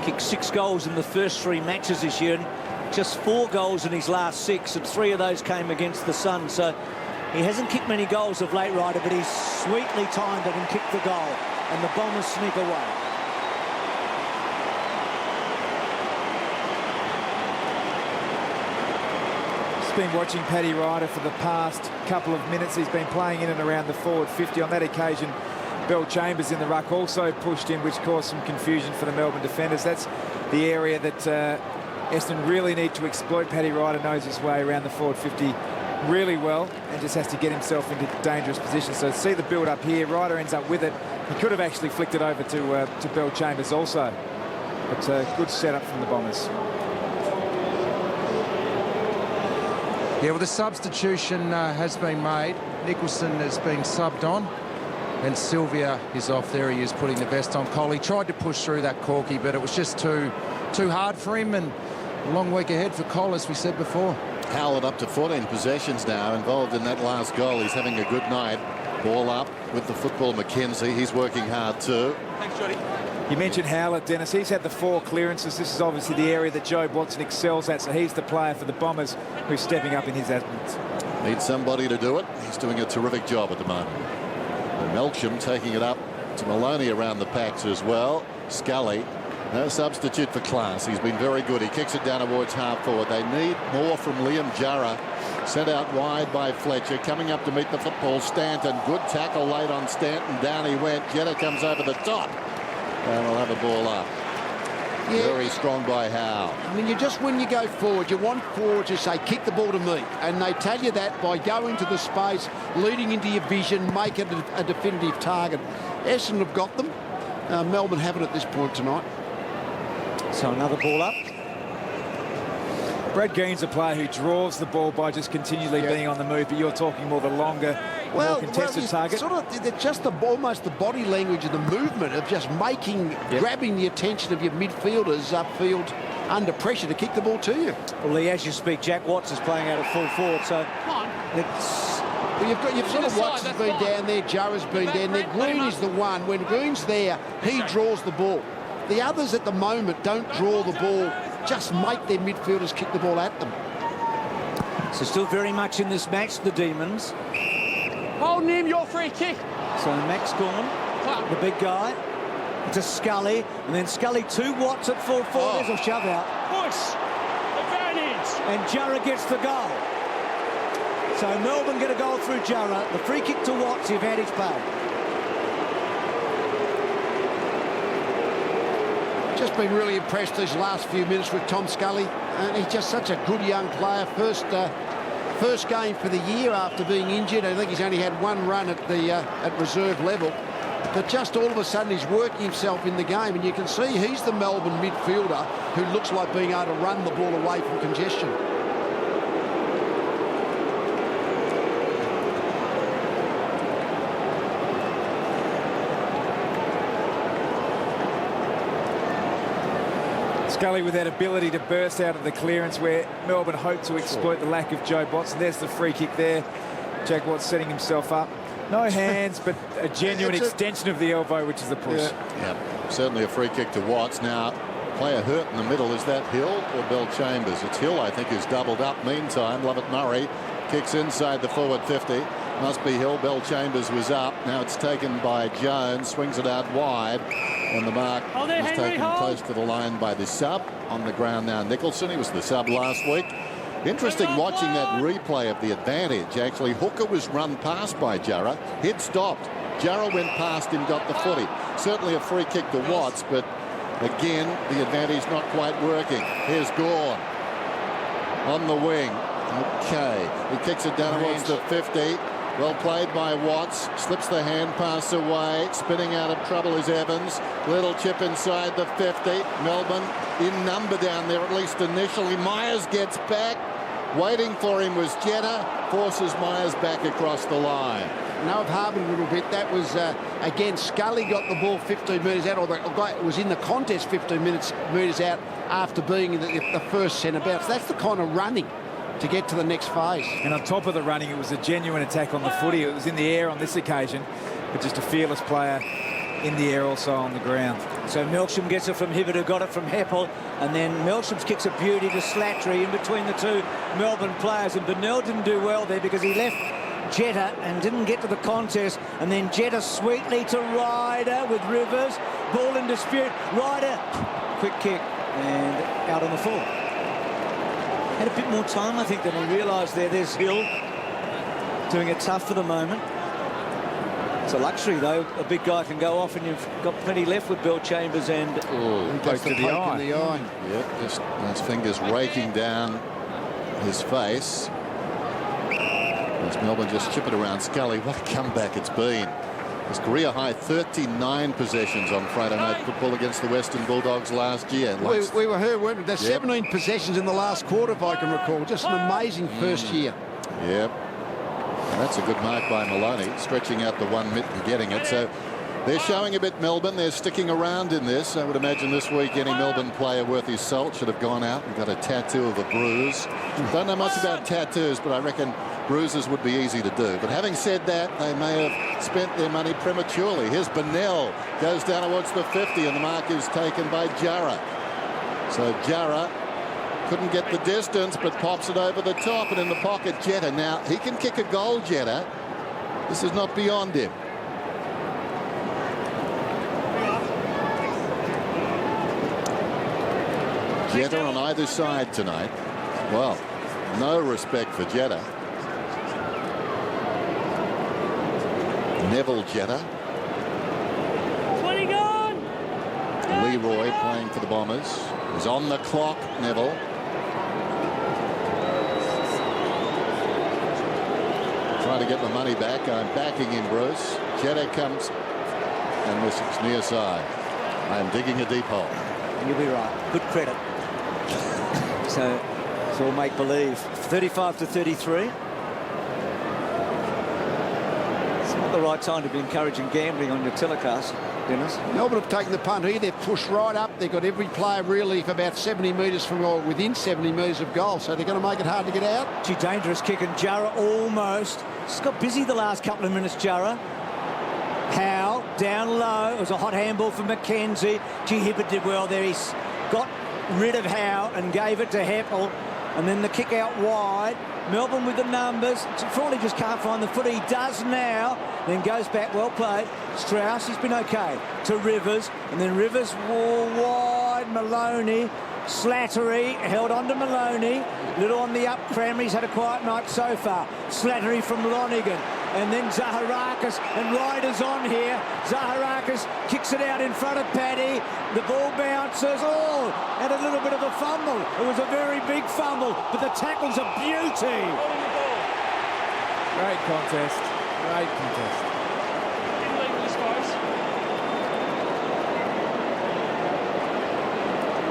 F: Kicked 6 goals in the first 3 matches this year, and just 4 goals in his last 6, and 3 of those came against the Sun. So he hasn't kicked many goals of late, Ryder, but he's sweetly timed it and kicked the goal, and the Bombers sneak away.
D: Just been watching Paddy Ryder for the past couple of minutes. He's been playing in and around the forward 50. On that occasion, Bell Chambers in the ruck also pushed in, which caused some confusion for the Melbourne defenders. That's the area that Essendon really need to exploit. Paddy Ryder knows his way around the forward 50 really well and just has to get himself into dangerous positions. So see the build up here. Ryder ends up with it. He could have actually flicked it over to Bell Chambers also. But good setup from the Bombers.
H: Yeah, well, the substitution has been made. Nicholson has been subbed on. And Sylvia is off. There he is, putting the vest on. Coley tried to push through that Corky, but it was just too hard for him, and a long week ahead for Cole, as we said before.
C: Howard up to 14 possessions now, involved in that last goal. He's having a good night. Ball up with the football, McKenzie. He's working hard too.
G: Thanks, Jody.
D: You mentioned Howlett, Dennis. He's had the 4 clearances. This is obviously the area that Joe Watson excels at, so he's the player for the Bombers who's stepping up in his absence.
C: Needs somebody to do it. He's doing a terrific job at the moment. And Melksham taking it up to Maloney around the packs as well. Scully, no substitute for class. He's been very good. He kicks it down towards half forward. They need more from Liam Jarrah. Sent out wide by Fletcher. Coming up to meet the football, Stanton. Good tackle late on Stanton. Down he went. Jetta comes over the top. And we'll have a ball up. Yeah. Very strong by Howe.
E: I mean, when you go forward, you want forward to say, kick the ball to me. And they tell you that by going to the space, leading into your vision, make it a definitive target. Essendon have got them. Melbourne haven't at this point tonight.
F: So another ball up.
D: Brad Green's a player who draws the ball by just continually being on the move, but you're talking more the longer, more contested target.
E: Sort of, just almost the body language and the movement of just grabbing the attention of your midfielders upfield under pressure to kick the ball to you.
F: Well, Lee, as you speak, Jack Watts is playing out at full forward, so it's...
E: Well, you've sort of Watts has been down there, Jarrah's been down there. Green is the one. When Green's there, he draws the ball. The others at the moment don't draw the ball, just make their midfielders kick the ball at them.
F: So still very much in this match, the Demons.
G: Holding him, your free kick.
F: So Max gone, the big guy, to Scully, and then Scully to Watts at full forward. There's a shove out.
G: Push. Advantage.
F: And Jarrah gets the goal. So Melbourne get a goal through Jarrah. The free kick to Watts, the advantage paid.
E: Just been really impressed these last few minutes with Tom Scully, and he's just such a good young player. First game for the year after being injured. I think he's only had 1 run at reserve level, but just all of a sudden he's working himself in the game, and you can see he's the Melbourne midfielder who looks like being able to run the ball away from congestion.
D: Scully with that ability to burst out of the clearance where Melbourne hoped to exploit the lack of Joe Watson. There's the free kick there. Jack Watts setting himself up. No hands, but a genuine extension of the elbow, which is a push.
C: Yeah, certainly a free kick to Watts. Now, player hurt in the middle. Is that Hill or Bell Chambers? It's Hill, I think, who's doubled up. Meantime, Lovett Murray kicks inside the forward 50. Must be Hill. Bell Chambers was up. Now it's taken by Jones. Swings it out wide. And the mark is taken close to the line by the sub. On the ground now, Nicholson. He was the sub last week. Interesting watching that replay of the advantage. Actually, Hooker was run past by Jarrah. He'd stopped. Jarrah went past him, got the footy. Certainly a free kick to Watts, but again, the advantage not quite working. Here's Gawn on the wing. Okay, he kicks it down towards the 50. Well played by Watts. Slips the hand pass away. Spinning out of trouble is Evans. Little chip inside the 50. Melbourne in number down there, at least initially. Myers gets back. Waiting for him was Jetta. Forces Myers back across the line.
E: Now I've harbored a little bit. That was, again, Scully got the ball 15 metres out, or the guy was in the contest 15 metres out after being the first centre bounce. That's the kind of running to get to the next phase.
D: And on top of the running, it was a genuine attack on the footy. It was in the air on this occasion, but just a fearless player in the air, also on the ground.
F: So Melksham gets it from Hibbert, who got it from Heppel, and then Melksham kicks a beauty to Slattery in between the two Melbourne players, and Burnell didn't do well there because he left Jetta and didn't get to the contest, and then Jetta sweetly to Ryder with Rivers, ball in dispute, Ryder, quick kick and out on the full. Had a bit more time, I think, than he realised there. There's Hill doing it tough for the moment. It's a luxury, though. A big guy can go off, and you've got plenty left with Bell Chambers and
E: poke to the eye.
C: Yep, just his fingers raking down his face. As Melbourne just chip it around Scully. What a comeback it's been. His career high 39 possessions on Friday night football against the Western Bulldogs last year.
E: We were here, weren't we? There's 17 possessions in the last quarter, if I can recall. Just an amazing first year.
C: Yep. And that's a good mark by Maloney, stretching out the one mitt and getting it. So they're showing a bit Melbourne. They're sticking around in this. I would imagine this week any Melbourne player worth his salt should have gone out and got a tattoo of a bruise. Don't know much about tattoos, but I reckon bruises would be easy to do. But having said that, they may have spent their money prematurely. Here's Burnell, goes down towards the 50, and the mark is taken by Jarrah. So Jarrah couldn't get the distance, but pops it over the top, and in the pocket, Jetta. Now, he can kick a goal, Jetta. This is not beyond him. Jetta on either side tonight. Well, no respect for Jetta. Neville Jetta.
G: 20 gone.
C: Leroy playing for the Bombers. He's on the clock, Neville. Trying to get the money back. I'm backing him, Bruce. Jetta comes, and this is near side. I am digging a deep hole.
F: You'll be right. Good credit. So it's all make-believe. 35 to 33. It's not the right time to be encouraging gambling on your telecast, Dennis.
E: Melbourne have taken the punt here. They've pushed right up. They've got every player really for about 70 metres from, or within 70 metres of goal. So they're going to make it hard to get out.
F: Gee, dangerous kick, and Jarrah almost. He's got busy the last couple of minutes, Jarrah. Howe down low. It was a hot handball for McKenzie. Gee, Hibbert did well there. He's got rid of Howe and gave it to Heppel, and then the kick out wide. Melbourne with the numbers. Frawley just can't find the foot. He does now, then goes back. Well played. Strauss, he's been okay. To Rivers, and then Rivers wide. Maloney, Slattery held on to Maloney. Little on the up. Cranberry's had a quiet night so far. Slattery from Lonigan, and then Zaharakis, and Ryder's on here. Zaharakis kicks it out in front of Paddy. The ball bounces. Oh, and a little bit of a fumble. It was a very big fumble, but the tackle's a beauty.
D: Great contest. Great contest.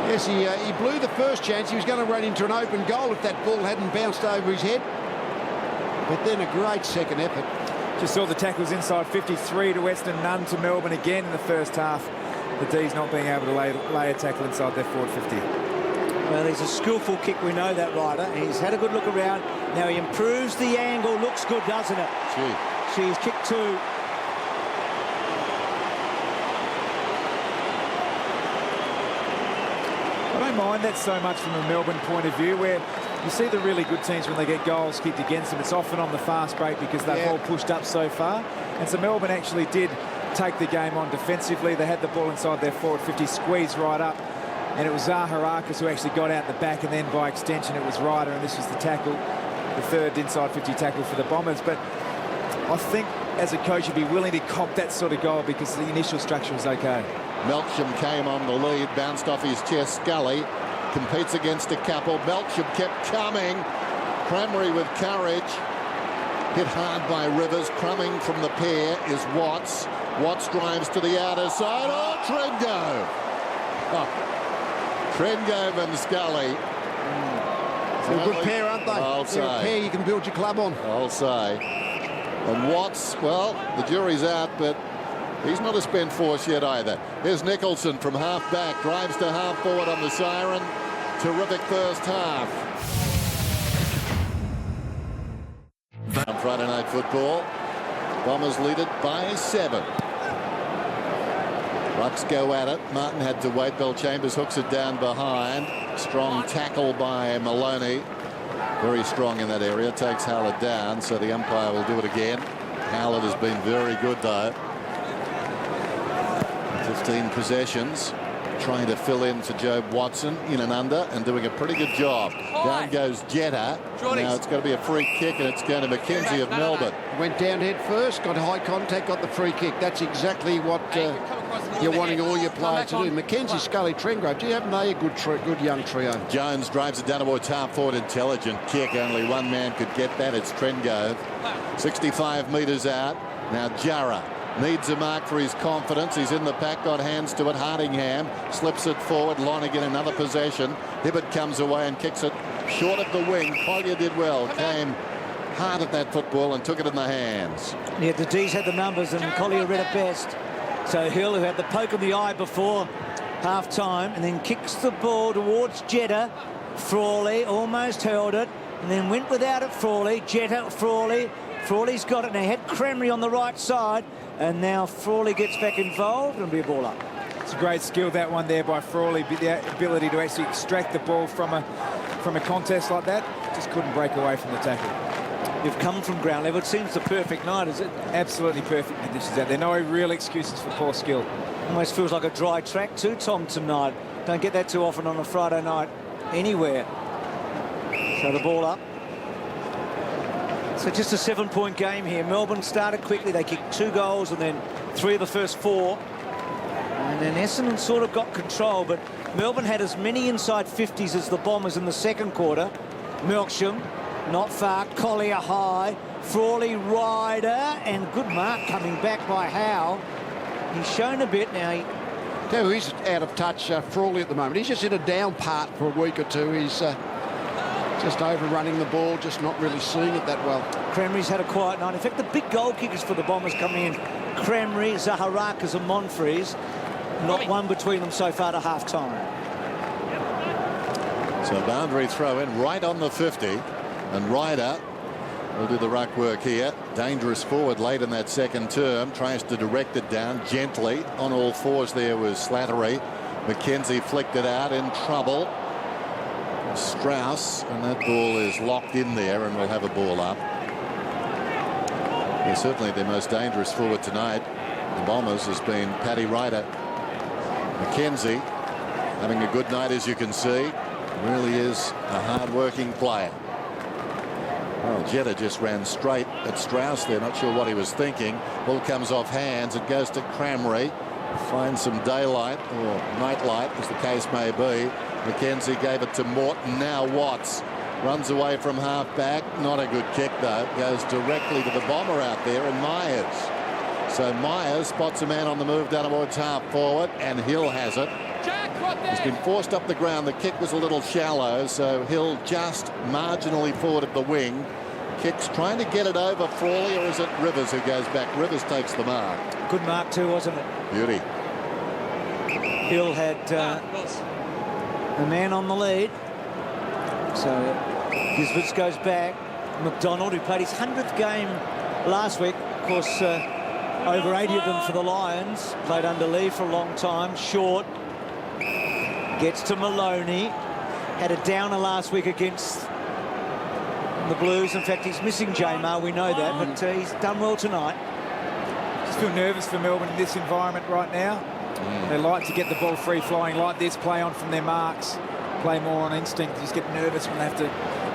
E: Yes, he blew the first chance. He was going to run into an open goal if that ball hadn't bounced over his head. But then a great second effort.
D: Just saw the tackles inside 53 to Western, none to Melbourne again in the first half. The D's not being able to lay a tackle inside their forward 50.
F: Well, he's a skillful kick, we know that, Ryder. He's had a good look around. Now he improves the angle. Looks good, doesn't it? She's kicked two.
D: I don't mind that so much from a Melbourne point of view, where you see the really good teams when they get goals kicked against them. It's often on the fast break because they've all pushed up so far. And so Melbourne actually did take the game on defensively. They had the ball inside their forward 50, squeezed right up. And it was Zaharakis who actually got out the back, and then by extension it was Ryder, and this was the tackle, the third inside 50 tackle for the Bombers. But I think as a coach you'd be willing to cop that sort of goal because the initial structure was okay.
C: Melksham came on the lead, bounced off his chest. Scully competes against a couple. Melksham kept coming. Cranberry with courage. Hit hard by Rivers. Crumbing from the pair is Watts. Watts drives to the outer side. Oh, Trengove. Oh. Trengove and Scully.
E: They're a good pair, aren't they?
C: I'll say.
E: They're a pair you can build your club on.
C: I'll say. And Watts, well, the jury's out, but he's not a spent force yet either. Here's Nicholson from half back, drives to half forward on the siren. Terrific first half. football. Bombers lead it by 7. Rucks go at it. Martin had to wait. Bell-Chambers hooks it down behind. Strong tackle by Maloney. Very strong in that area. Takes Howlett down, so the umpire will do it again. Howlett has been very good, though. 15 possessions. Trying to fill in for Jobe Watson in and under and doing a pretty good job. Down goes Jetta. Now it's going to be a free kick and it's going to Mackenzie of Melbourne.
E: Went down head first, got high contact, got the free kick. That's exactly what you're wanting all your players to do. Mackenzie, Scully, Trengrove, do you have a good young trio?
C: Jones drives it down towards half forward. Intelligent kick. Only one man could get that. It's Trengrove. 65 metres out. Now Jarrah needs a mark for his confidence. He's in the pack, got hands to it. Hardingham slips it forward. Lonergan another possession. Hibbert comes away and kicks it short of the wing. Collier did well. Came hard at that football and took it in the hands.
F: Yeah, the D's had the numbers and Collier read it best. So Hill, who had the poke in the eye before half-time, and then kicks the ball towards Jetta. Frawley almost held it and then went without it. Frawley, Jetta, Frawley. Frawley's got it. Now had Cramry on the right side. And now Frawley gets back involved and be a ball up.
D: It's a great skill, that one there by Frawley. The ability to actually extract the ball from a contest like that. Just couldn't break away from the tackle.
F: You've come from ground level. It seems the perfect night, is it?
D: Absolutely perfect conditions out there. No real excuses for poor skill.
F: Almost feels like a dry track too, Tom, tonight. Don't get that too often on a Friday night anywhere. So the ball up. So just a 7-point game here. Melbourne started quickly. They kicked 2 goals and then 3 of the first 4. And then Essendon sort of got control, but Melbourne had as many inside 50s as the Bombers in the second quarter. Melksham, not far. Collier high. Frawley, Ryder, and good mark coming back by Howe. He's shown a bit now.
E: He's out of touch, Frawley, at the moment. He's just in a down part for a week or two. He's just overrunning the ball, just not really seeing it that well.
F: Cramry's had a quiet night. In fact, the big goal kickers for the Bombers coming in. Cramry, Zaharakas and Monfries. Not one between them so far to half-time.
C: So boundary throw in right on the 50. And Ryder will do the ruck work here. Dangerous forward late in that second term. Tries to direct it down gently. On all fours there was Slattery. Mackenzie flicked it out, in trouble. Strauss, and that ball is locked in there and will have a ball up. Yeah, certainly their most dangerous forward tonight, the Bombers, has been Paddy Ryder. Mackenzie having a good night, as you can see. Really is a hard-working player. Well, Jetta just ran straight at Strauss there. Not sure what he was thinking. Ball comes off hands. It goes to Cramry. Finds some daylight or nightlight, as the case may be. Mackenzie gave it to Morton. Now Watts runs away from half-back. Not a good kick, though. Goes directly to the bomber out there, and Myers. So Myers spots a man on the move down towards half-forward, and Hill has it. He's been forced up the ground. The kick was a little shallow, so Hill just marginally forward of the wing. Kicks trying to get it over Frawley, or is it Rivers who goes back? Rivers takes the mark.
F: Good mark too, wasn't it?
C: Beauty.
F: Hill had a man on the lead. So Gisberts goes back. McDonald, who played his 100th game last week, of course, over 80 of them for the Lions. Played under Lee for a long time. Short gets to Maloney. Had a downer last week against the Blues. In fact, he's missing Jamar, we know that, but he's done well tonight.
D: Just feel nervous for Melbourne in this environment right now. They like to get the ball free flowing like this, play on from their marks, play more on instinct. Just get nervous when they have to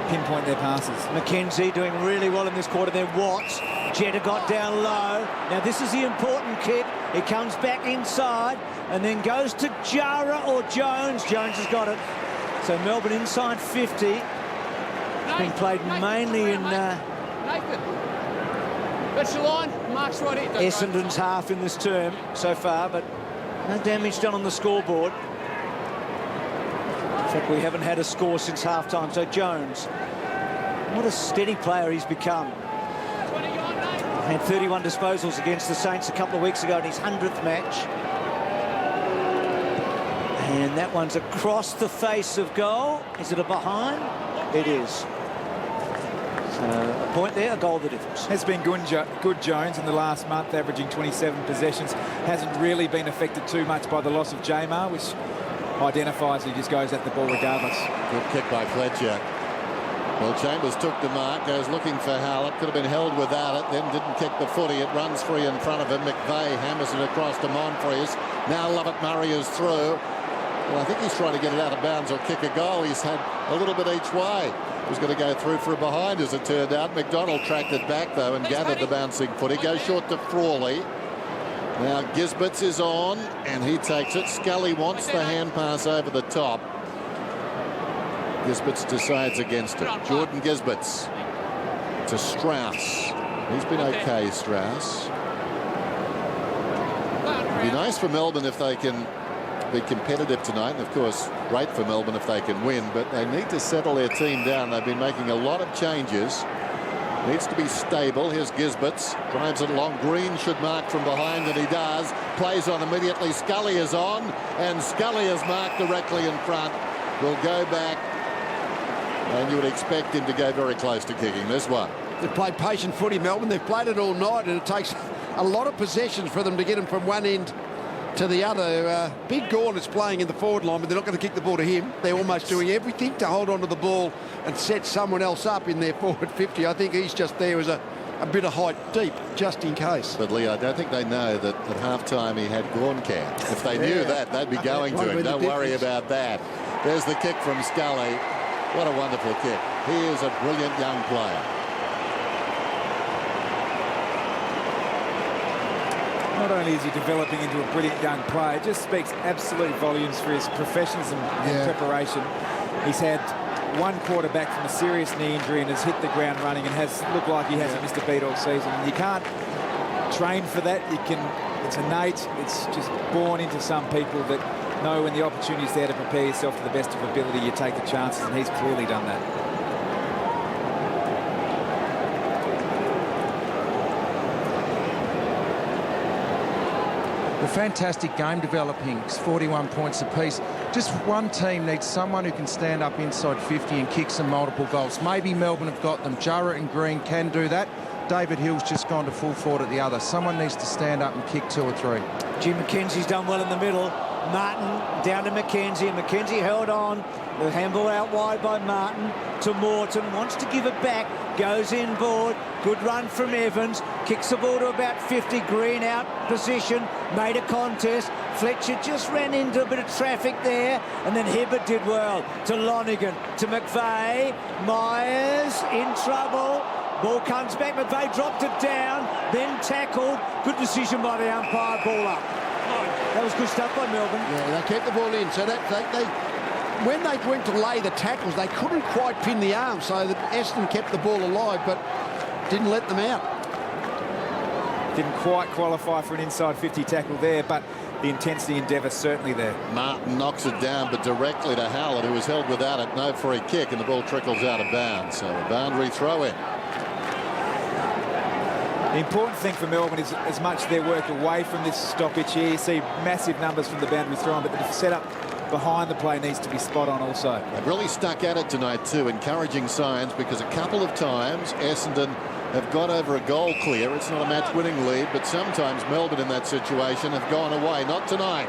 D: pinpoint their passes.
F: Mackenzie doing really well in this quarter. Then Watts. Jetta got down low. Now this is the important kick. He comes back inside and then goes to Jarrah or Jones. Jones has got it. So Melbourne inside 50. It's been played mainly in Essendon's half in this term so far, but no damage done on the scoreboard. In fact, we haven't had a score since half-time. So Jones, what a steady player he's become. Had 31 disposals against the Saints a couple of weeks ago in his 100th match. And that one's across the face of goal. Is it a behind? It is. A point there, a goal the difference.
D: Has been good Jones in the last month, averaging 27 possessions. Hasn't really been affected too much by the loss of Jamar, which identifies he just goes at the ball regardless.
C: Good kick by Fletcher. Well, Chambers took the mark, goes looking for Howlett, could have been held without it, then didn't kick the footy. It runs free in front of him. McVeigh hammers it across to Monfries. Now Lovett Murray is through. Well, I think he's trying to get it out of bounds or kick a goal. He's had a little bit each way. He was going to go through for a behind, as it turned out. McDonald tracked it back, though, and gathered the bouncing footy. Goes short to Frawley. Now Gisberts is on, and he takes it. Scully wants the hand pass over the top. Gisberts decides against it. Jordan Gisberts to Strauss. He's been okay, Strauss. It'd be nice for Melbourne if they can be competitive tonight, and of course great for Melbourne if they can win, but they need to settle their team down. They've been making a lot of changes. Needs to be stable. Here's Gisberts, drives it along. Green should mark from behind, and he does. Plays on immediately. Scully is on, and Scully is marked directly in front. Will go back, and you would expect him to go very close to kicking this one.
E: They've played patient footy, Melbourne. They've played it all night, and it takes a lot of possessions for them to get them from one end to the other. Big Gorn is playing in the forward line, but they're not going to kick the ball to him. They're almost doing everything to hold on to the ball and set someone else up in their forward 50. I think he's just there as a bit of height deep, just in case.
C: But Lee, I don't think they know that at half-time he had Gorn camp. If they knew that, they'd be going to him. Don't worry about that. There's the kick from Scully. What a wonderful kick. He is a brilliant young player.
D: Not only is he developing into a brilliant young player, it just speaks absolute volumes for his professionalism and preparation. He's had one quarterback from a serious knee injury and has hit the ground running and has looked like he hasn't missed a beat all season. And you can't train for that. It's innate. It's just born into some people that know when the opportunity's there to prepare yourself to the best of ability, you take the chances, and he's clearly done that.
H: The fantastic game developing, 41 points apiece. Just one team needs someone who can stand up inside 50 and kick some multiple goals. Maybe Melbourne have got them. Jarrett and Green can do that. David Hill's just gone to full forward at the other. Someone needs to stand up and kick 2 or 3.
F: Jim McKenzie's done well in the middle. Martin down to McKenzie, and McKenzie held on. The handball out wide by Martin to Morton. Wants to give it back. Goes inboard. Good run from Evans. Kicks the ball to about 50. Green out position. Made a contest. Fletcher just ran into a bit of traffic there. And then Hibbert did well. To Lonigan. To McVeigh. Myers in trouble. Ball comes back. McVeigh dropped it down. Then tackled. Good decision by the umpire. Ball up. That was good stuff by Melbourne.
E: Yeah, they kept the ball in. So that when they went to lay the tackles, they couldn't quite pin the arm. So that Essendon kept the ball alive, but didn't let them out.
D: Didn't quite qualify for an inside 50 tackle there, but the intensity endeavour certainly there.
C: Martin knocks it down, but directly to Howlett, who was held without it. No free kick, and the ball trickles out of bounds. So a boundary throw in.
D: The important thing for Melbourne is as much their work away from this stoppage here. You see massive numbers from the boundary throw, but the setup behind the play needs to be spot on also.
C: They've really stuck at it tonight too, encouraging signs, because a couple of times Essendon have got over a goal clear. It's not a match-winning lead, but sometimes Melbourne in that situation have gone away. Not tonight.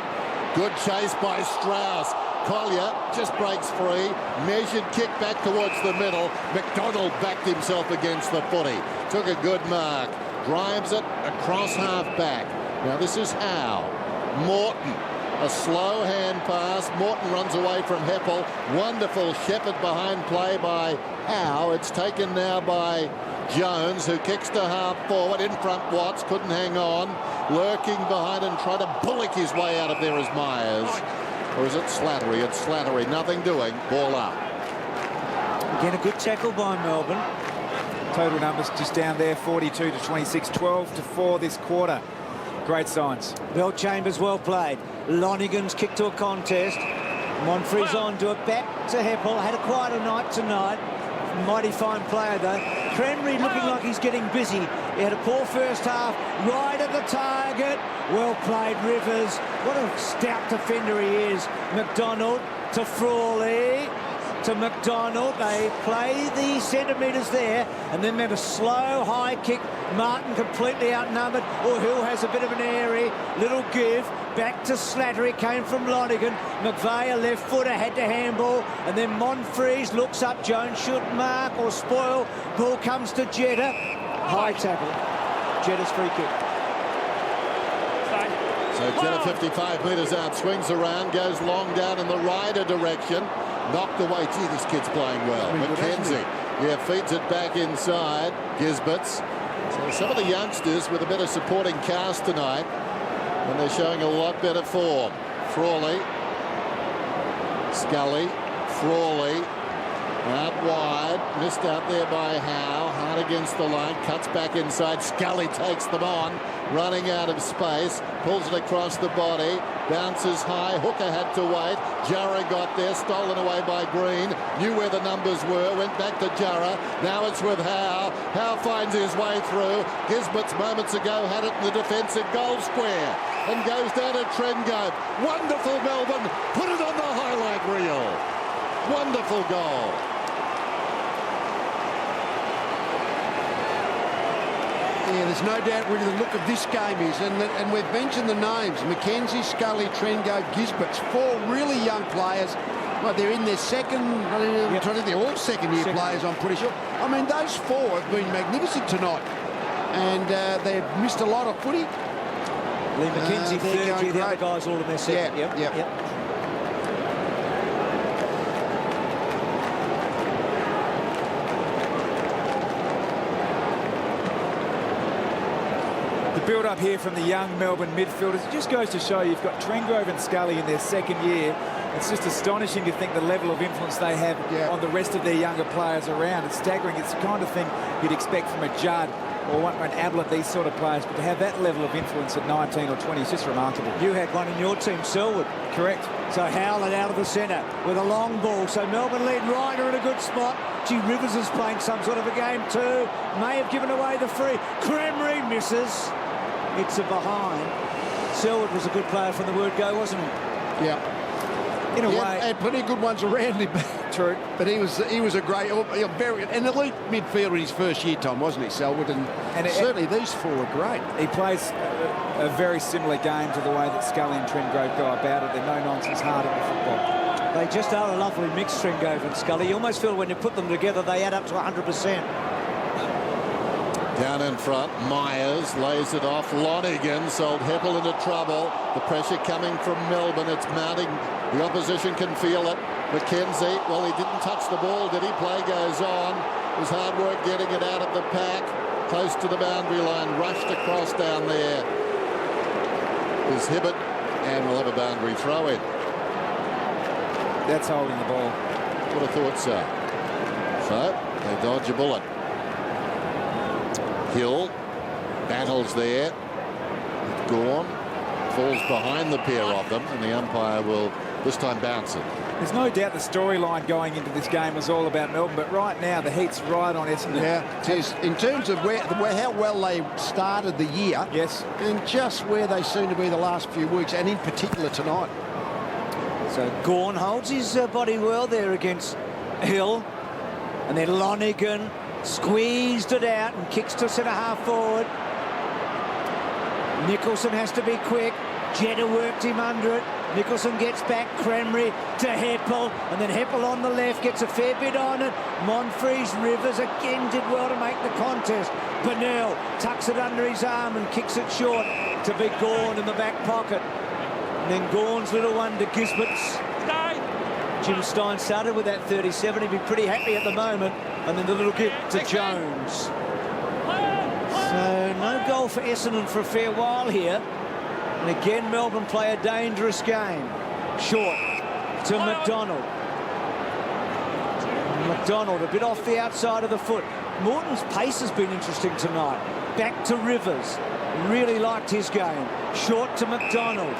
C: Good chase by Strauss. Collier just breaks free. Measured kick back towards the middle. McDonald backed himself against the footy. Took a good mark. Drives it across half-back. Now this is Howe. Morton. A slow hand pass. Morton runs away from Heppel. Wonderful shepherd behind play by Howe. It's taken now by Jones, who kicks to half forward. In front, Watts couldn't hang on. Lurking behind and trying to bullock his way out of there is Myers. Or is it Slattery? It's Slattery. Nothing doing. Ball up.
F: Again, a good tackle by Melbourne.
D: Total numbers just down there, 42 to 26, 12 to 4 this quarter. Great signs.
F: Bell Chambers well played. Lonigan's kick to a contest. Monfries on to it, back to Heppel. Had a quieter night tonight. Mighty fine player though. Cranberry looking like he's getting busy. He had a poor first half, right at the target. Well played, Rivers. What a stout defender he is. McDonald to Frawley. to McDonald. They play the centimetres there, and then a slow high kick. Martin completely outnumbered. Hill has a bit of an airy little give. Back to Slattery, came from Lonigan. McVeigh, a left footer, had to handball, and then Monfries looks up. Jones should mark or spoil. Ball comes to Jetta. High tackle. Jetta's free kick.
C: So Jetta 55 metres out, swings around, goes long down in the Ryder direction. Knocked away. Gee, this kid's playing well. McKenzie, feeds it back inside. Gisberts. So some of the youngsters with a bit of supporting cast tonight, and they're showing a lot better form. Frawley. Scully. Frawley. Out wide. Missed out there by Howe. Hard against the line. Cuts back inside. Scully takes them on. Running out of space. Pulls it across the body. Bounces high. Hooker had to wait. Jurra got there. Stolen away by Green. Knew where the numbers were. Went back to Jurra. Now it's with Howe. Howe finds his way through. Gisberts moments ago had it in the defensive goal square. And goes down to Trengove. Wonderful Melbourne. Put it on the highlight reel. Wonderful goal.
E: Yeah, there's no doubt really the look of this game is, and we've mentioned the names: McKenzie, Scully, Trengove, Gisberts, 4 really young players. Well, they're in their second, they're all second-year players, I'm pretty sure. I mean, those 4 have been magnificent tonight, and they've missed a lot of footy.
F: Lee McKenzie, third year, the other guys all in their second. Yep.
D: Build up here from the young Melbourne midfielders. It just goes to show you've got Trengove and Scully in their second year. It's just astonishing to think the level of influence they have on the rest of their younger players around. It's staggering. It's the kind of thing you'd expect from a Judd or an Ablett, these sort of players, but to have that level of influence at 19 or 20 is just remarkable.
F: You had one in your team, Selwood.
D: Correct.
F: So Howlett out of the centre with a long ball. So Melbourne lead. Ryder in a good spot. Gee, Rivers is playing some sort of a game too. May have given away the free. Cremery misses. It's a behind. Selwood was a good player from the word go, wasn't he?
E: Yeah.
F: In a way.
E: Had plenty of good ones around him.
F: True.
E: But he was a great, an elite midfielder in his first year, Tom, wasn't he, Selwood? And certainly these 4 are great.
D: He plays a very similar game to the way that Scully and Trengove go about it. They're no-nonsense hard at the football.
F: They just are a lovely mix, Trengove and Scully. You almost feel when you put them together, they add up to 100%.
C: Down in front, Myers lays it off. Lonigan sold Heppel into trouble. The pressure coming from Melbourne. It's mounting. The opposition can feel it. McKenzie, well, he didn't touch the ball, did he? Play goes on. It was hard work getting it out of the pack. Close to the boundary line. Rushed across down there is Hibbert. And we'll have a boundary throw in.
D: That's holding the ball.
C: Would have thought so. So, they dodge a bullet. Hill battles there. Gawn falls behind the pair of them, and the umpire will this time bounce it.
D: There's no doubt the storyline going into this game was all about Melbourne, but right now the heat's right on Essendon.
E: Yeah, it is. In terms of how well they started the year,
D: yes,
E: and just where they seem to be the last few weeks, and in particular tonight.
F: So Gawn holds his body well there against Hill, and then Lonigan squeezed it out and kicks to centre-half forward. Nicholson has to be quick. Jetta worked him under it. Nicholson gets back. Cremery to Heppel, and then Heppel on the left gets a fair bit on it. Monfries, Rivers again did well to make the contest. Burnell tucks it under his arm and kicks it short to be Gawn in the back pocket. And then Gawn's little one to Gisberts. Jim Stein started with that 37. He'd be pretty happy at the moment. And then the little give to Jones. So no goal for Essendon for a fair while here. And again, Melbourne play a dangerous game. Short to McDonald. McDonald a bit off the outside of the foot. Morton's pace has been interesting tonight. Back to Rivers. Really liked his game. Short to McDonald.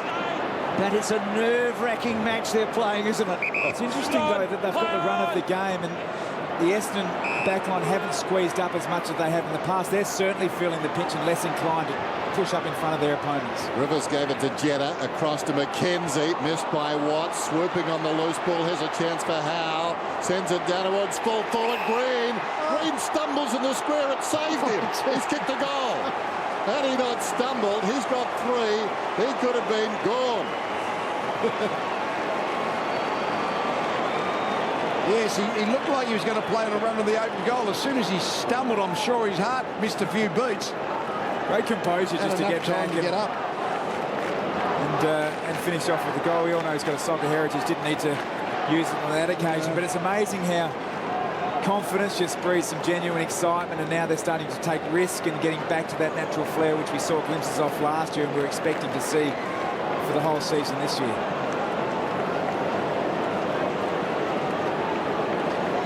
F: But it's a nerve-wracking match they're playing, isn't it?
D: It's interesting, though, that they've got the run of the game, and the Essendon backline haven't squeezed up as much as they have in the past. They're certainly feeling the pinch and less inclined to push up in front of their opponents.
C: Rivers gave it to Jetta, across to McKenzie, missed by Watts, swooping on the loose ball. Here's a chance for Howe, sends it down towards full forward Green. Green stumbles in the square, it saved him. He's kicked a goal. Had he not stumbled, he's got 3. He could have been gone.
E: Yes, he looked like he was going to play on a run of the open goal. As soon as he stumbled, I'm sure his heart missed a few beats.
D: Great composure just to get
E: time
D: back
E: to get up
D: and finish off with the goal. We all know he's got a soccer heritage, didn't need to use it on that occasion, but it's amazing how confidence just breeds some genuine excitement, and now they're starting to take risk and getting back to that natural flair which we saw glimpses of last year and we're expecting to see for the whole season this year.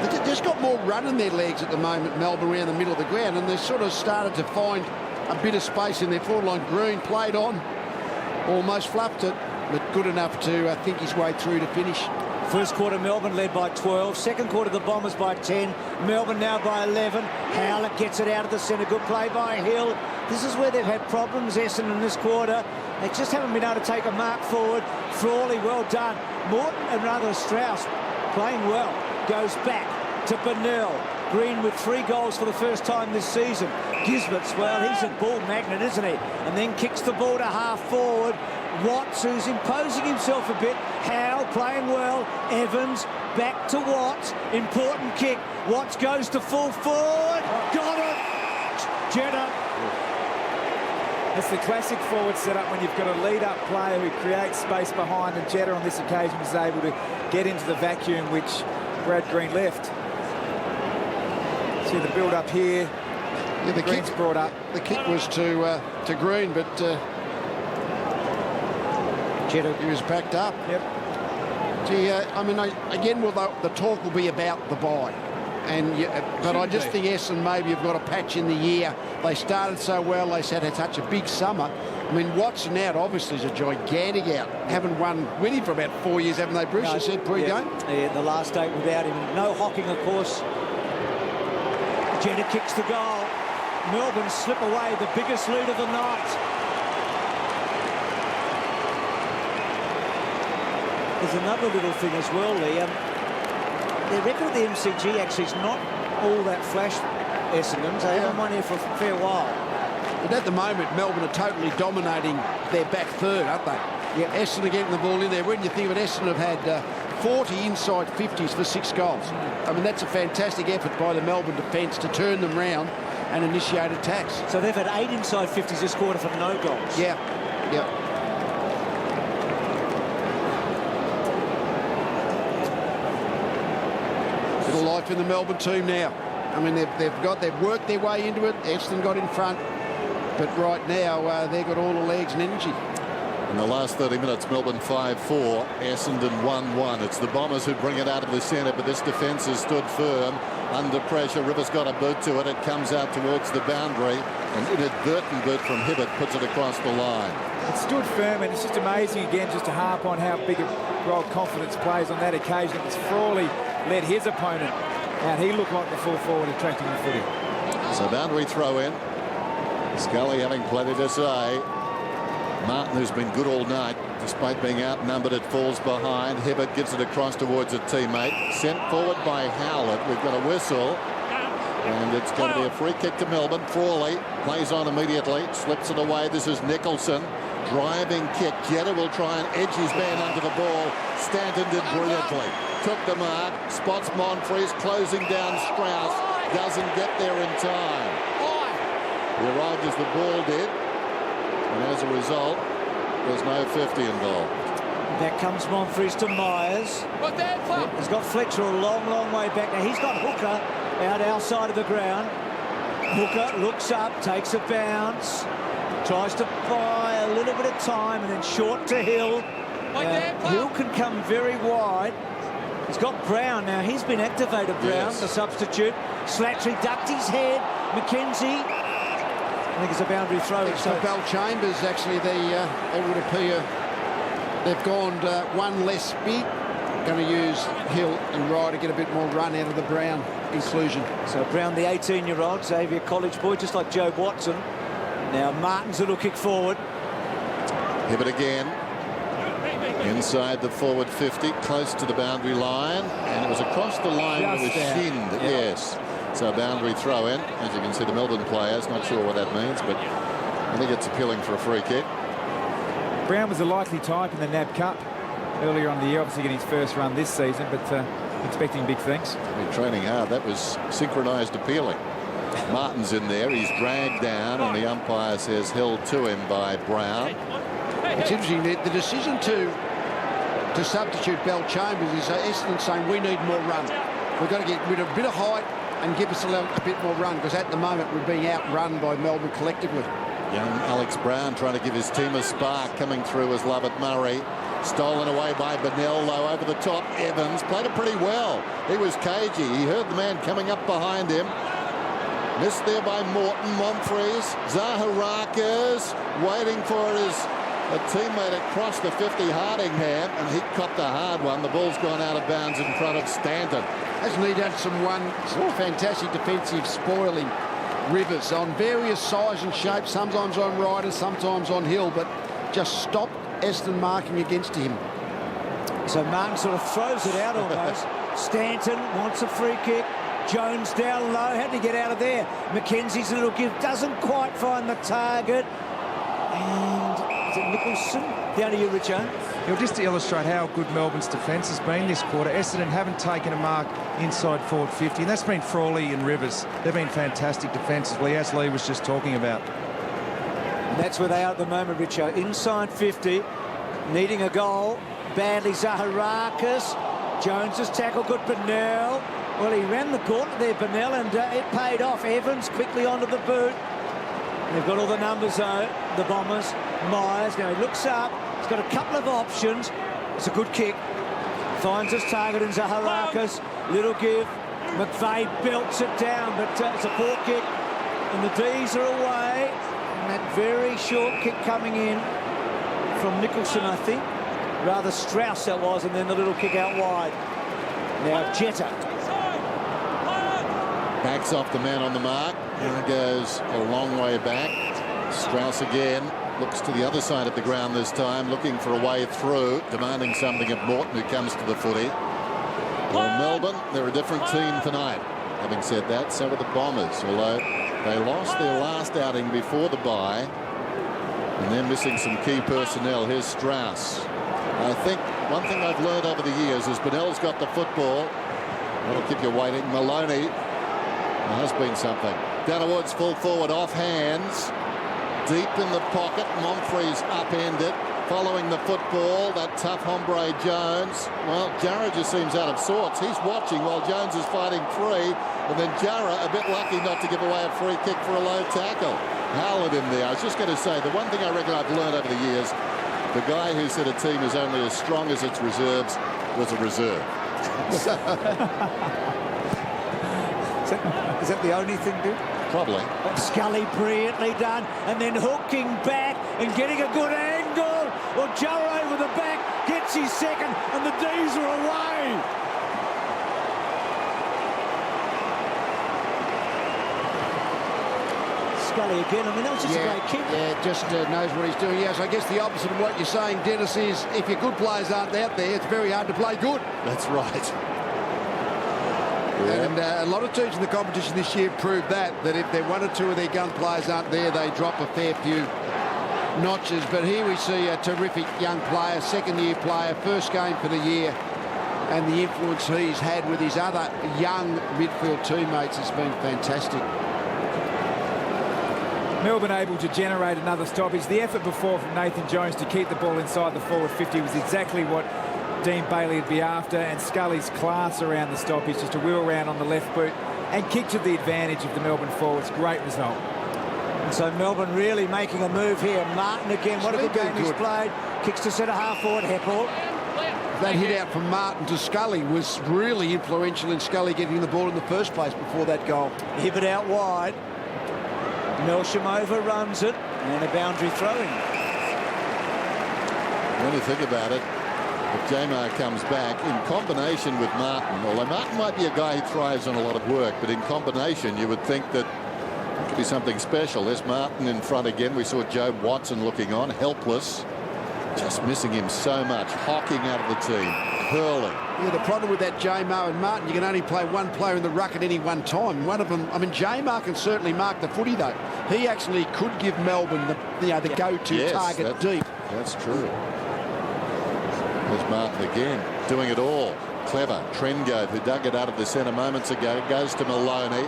E: They've just got more run in their legs at the moment, Melbourne, around the middle of the ground, and they've sort of started to find a bit of space in their forward line. Green played on, almost fluffed it, but good enough to think his way through to finish.
F: First quarter, Melbourne led by 12. Second quarter, the Bombers by 10. Melbourne now by 11. Howlett gets it out of the centre. Good play by Hill. This is where they've had problems, Essendon, in this quarter. They just haven't been able to take a mark forward. Frawley, well done. Morton, and rather Strauss, playing well. Goes back to Burnell. Green with 3 goals for the first time this season. Gisbert's, well, he's a ball magnet, isn't he? And then kicks the ball to half forward. Watts, who's imposing himself a bit. Howe playing well. Evans back to Watts. Important kick. Watts goes to full forward. Got it. Jetta.
D: It's the classic forward setup when you've got a lead-up player who creates space behind, and Jetta on this occasion was able to get into the vacuum which Brad Green left. See the build-up here.
E: Yeah, the
D: Green's
E: kick
D: brought up.
E: The kick was to Green, but
F: Jetta.
E: he was backed up.
D: Yep.
E: Gee, I mean, again, well, the talk will be about the bye. But I just think Essendon maybe have got a patch in the year. They started so well, they had such a big summer. I mean, Watson out obviously is a gigantic out. Haven't won winning for about 4 years, haven't they, Bruce?
F: No,
E: I said pre-game.
F: Yeah, the last 8 without him. No Hocking, of course. Jetta kicks the goal. Melbourne slip away, the biggest lead of the night. There's another little thing as well, Lee. Their record at the MCG actually is not all that flash, Essendon's. They haven't won here for a fair while.
E: But at the moment, Melbourne are totally dominating their back third, aren't they? Yeah, Essendon are getting the ball in there. When you think of it, Essendon have had 40 inside 50s for 6 goals. I mean, that's a fantastic effort by the Melbourne defence to turn them round and initiate attacks.
F: So they've had 8 inside 50s this quarter for no goals.
E: Yeah, yeah. Little life in the Melbourne team now. I mean, they've worked their way into it. Essendon got in front, but right now they've got all the legs and energy.
C: In the last 30 minutes, Melbourne 5-4, Essendon 1-1. It's the Bombers who bring it out of the centre, but this defence has stood firm under pressure. Rivers got a boot to it. It comes out towards the boundary. An inadvertent boot from Hibbert puts it across the line.
D: It stood firm, and it's just amazing again just to harp on how big a role confidence plays on that occasion. It was Frawley led his opponent out. He looked like the full forward attracting the footy.
C: So boundary throw in. Scully having plenty to say. Martin, who's been good all night, despite being outnumbered, it falls behind. Hibbert gives it across towards a teammate. Sent forward by Howlett. We've got a whistle. And it's going to be a free kick to Melbourne. Frawley plays on immediately. Slips it away. This is Nicholson. Driving kick. Jetta will try and edge his man under the ball. Stanton did brilliantly. Took the mark. Spots Monfries. Closing down Strauss. Doesn't get there in time. He arrived as the ball did. And as a result, there's no 50 involved.
F: Back comes Monfries to Myers. He's got Fletcher a long, long way back. Now he's got Hooker out our side of the ground. Hooker looks up, takes a bounce, tries to buy a little bit of time, and then short to Hill. Hill can come very wide. He's got Brown now. He's been activated, Brown, the substitute. Slattery ducked his head. McKenzie. I think it's a boundary throw.
E: So Bell Chambers, actually, they would appear they've gone one less big. Going to use Hill and Ryder to get a bit more run out of the Brown inclusion.
F: So Brown, the 18-year-old, Xavier College boy, just like Joe Watson. Now Martin's little kick forward.
C: Hibbert again. Inside the forward 50, close to the boundary line. And it was across the line with a shinned. Yes. So boundary throw in. As you can see, the Melbourne players, not sure what that means, but I think it's appealing for a free kick.
D: Brown was a likely type in the NAB Cup earlier on in the year, obviously getting his first run this season, but expecting big things.
C: Been training hard. That was synchronised appealing. Martin's in there. He's dragged down, and the umpire says held to him by Brown.
E: It's interesting, the decision to substitute Bell Chambers is Essendon saying we need more run. We've got to get rid of a bit of height and give us a bit more run, because at the moment we're being outrun by Melbourne collectively.
C: Young Alex Brown trying to give his team a spark. Coming through was Lovett Murray. Stolen away by Bennell, though, over the top. Evans played it pretty well. He was cagey. He heard the man coming up behind him. Missed there by Morton. Monfries. Zaharakis waiting for a teammate across the 50, Hardingham, and he copped a hard one. The ball's gone out of bounds in front of Stanton.
E: Hasn't he done some fantastic defensive spoiling Rivers on various size and shapes, sometimes on Ryder, sometimes on Hill, but just stopped Essendon marking against him.
F: So Martin sort of throws it out almost. Stanton wants a free kick. Jones down low, had to get out of there. Mackenzie's little give doesn't quite find the target. And is it Nicholson? Down to you, Richard.
H: Just to illustrate how good Melbourne's defence has been this quarter, Essendon haven't taken a mark inside forward 50, and that's been Frawley and Rivers. They've been fantastic defensively, as Lee was just talking about.
F: And that's where they are at the moment, Richard. Inside 50, needing a goal. Badly, Zaharakis. Jones's tackle, good. Bennell. Well, he ran the gauntlet there, Bennell, and it paid off. Evans quickly onto the boot. They've got all the numbers, though, the Bombers. Myers, now he looks up. He's got a couple of options. It's a good kick. Finds his target in Zaharakis. Little give. McVeigh belts it down, but it's a poor kick. And the D's are away. And that very short kick coming in from Nicholson, I think. Rather Strauss that was, and then the little kick out wide. Now Jetta.
C: Backs off the man on the mark. And goes a long way back. Strauss again. Looks to the other side of the ground this time, looking for a way through, demanding something of Morton, who comes to the footy. Well, Melbourne, they're a different team tonight. Having said that, so are the Bombers, although they lost their last outing before the bye, and they're missing some key personnel. Here's Strauss. I think one thing I've learned over the years is Bennell's got the football. That'll keep you waiting. Maloney, there has been something. Down towards full forward, off hands. Deep in the pocket, Monfries upended, following the football, that tough hombre Jones. Well, Jarrah just seems out of sorts. He's watching while Jones is fighting free, and then Jarrah a bit lucky not to give away a free kick for a low tackle. Howlett in there. I was just going to say, the one thing I reckon I've learned over the years, the guy who said a team is only as strong as its reserves was a reserve.
F: Is that the only thing, dude?
C: Probably.
F: Scully brilliantly done, and then hooking back and getting a good angle. Well, Jarrah over the back gets his second, and the D's are away. Scully again. I mean, that was just a great kick.
E: Yeah, just knows what he's doing. Yes, I guess the opposite of what you're saying, Dennis, is if your good players aren't out there, it's very hard to play good.
C: That's right.
E: And a lot of teams in the competition this year proved that if there one or two of their gun players aren't there, they drop a fair few notches. But here we see a terrific young player, second-year player, first game for the year, and the influence he's had with his other young midfield teammates has been fantastic.
D: Melbourne able to generate another stoppage. The effort before from Nathan Jones to keep the ball inside the forward 50 was exactly what Dean Bailey would be after, and Scully's class around the stoppage, just to wheel around on the left boot and kick to the advantage of the Melbourne forwards. Great result.
F: And so Melbourne really making a move here. Martin again, what a good game he's played. Kicks to centre half forward, Heppel.
E: That hit out from Martin to Scully was really influential in Scully getting the ball in the first place before that goal.
F: Hibbert out wide. Melsham overruns it, and a boundary throw-in.
C: When you think about it, if Jamar comes back in combination with Martin, although Martin might be a guy who thrives on a lot of work, but in combination you would think that could be something special. There's Martin in front again. We saw Joe Watson looking on, helpless. Just missing him so much. Hocking out of the team. Hurling.
E: Yeah, the problem with that J-Mar and Martin, you can only play one player in the ruck at any one time. One of them, I mean, J-Mar can certainly mark the footy, though. He actually could give Melbourne the go-to target deep.
C: That's true. There's Martin again, doing it all. Clever. Trengove, who dug it out of the centre moments ago, goes to Maloney.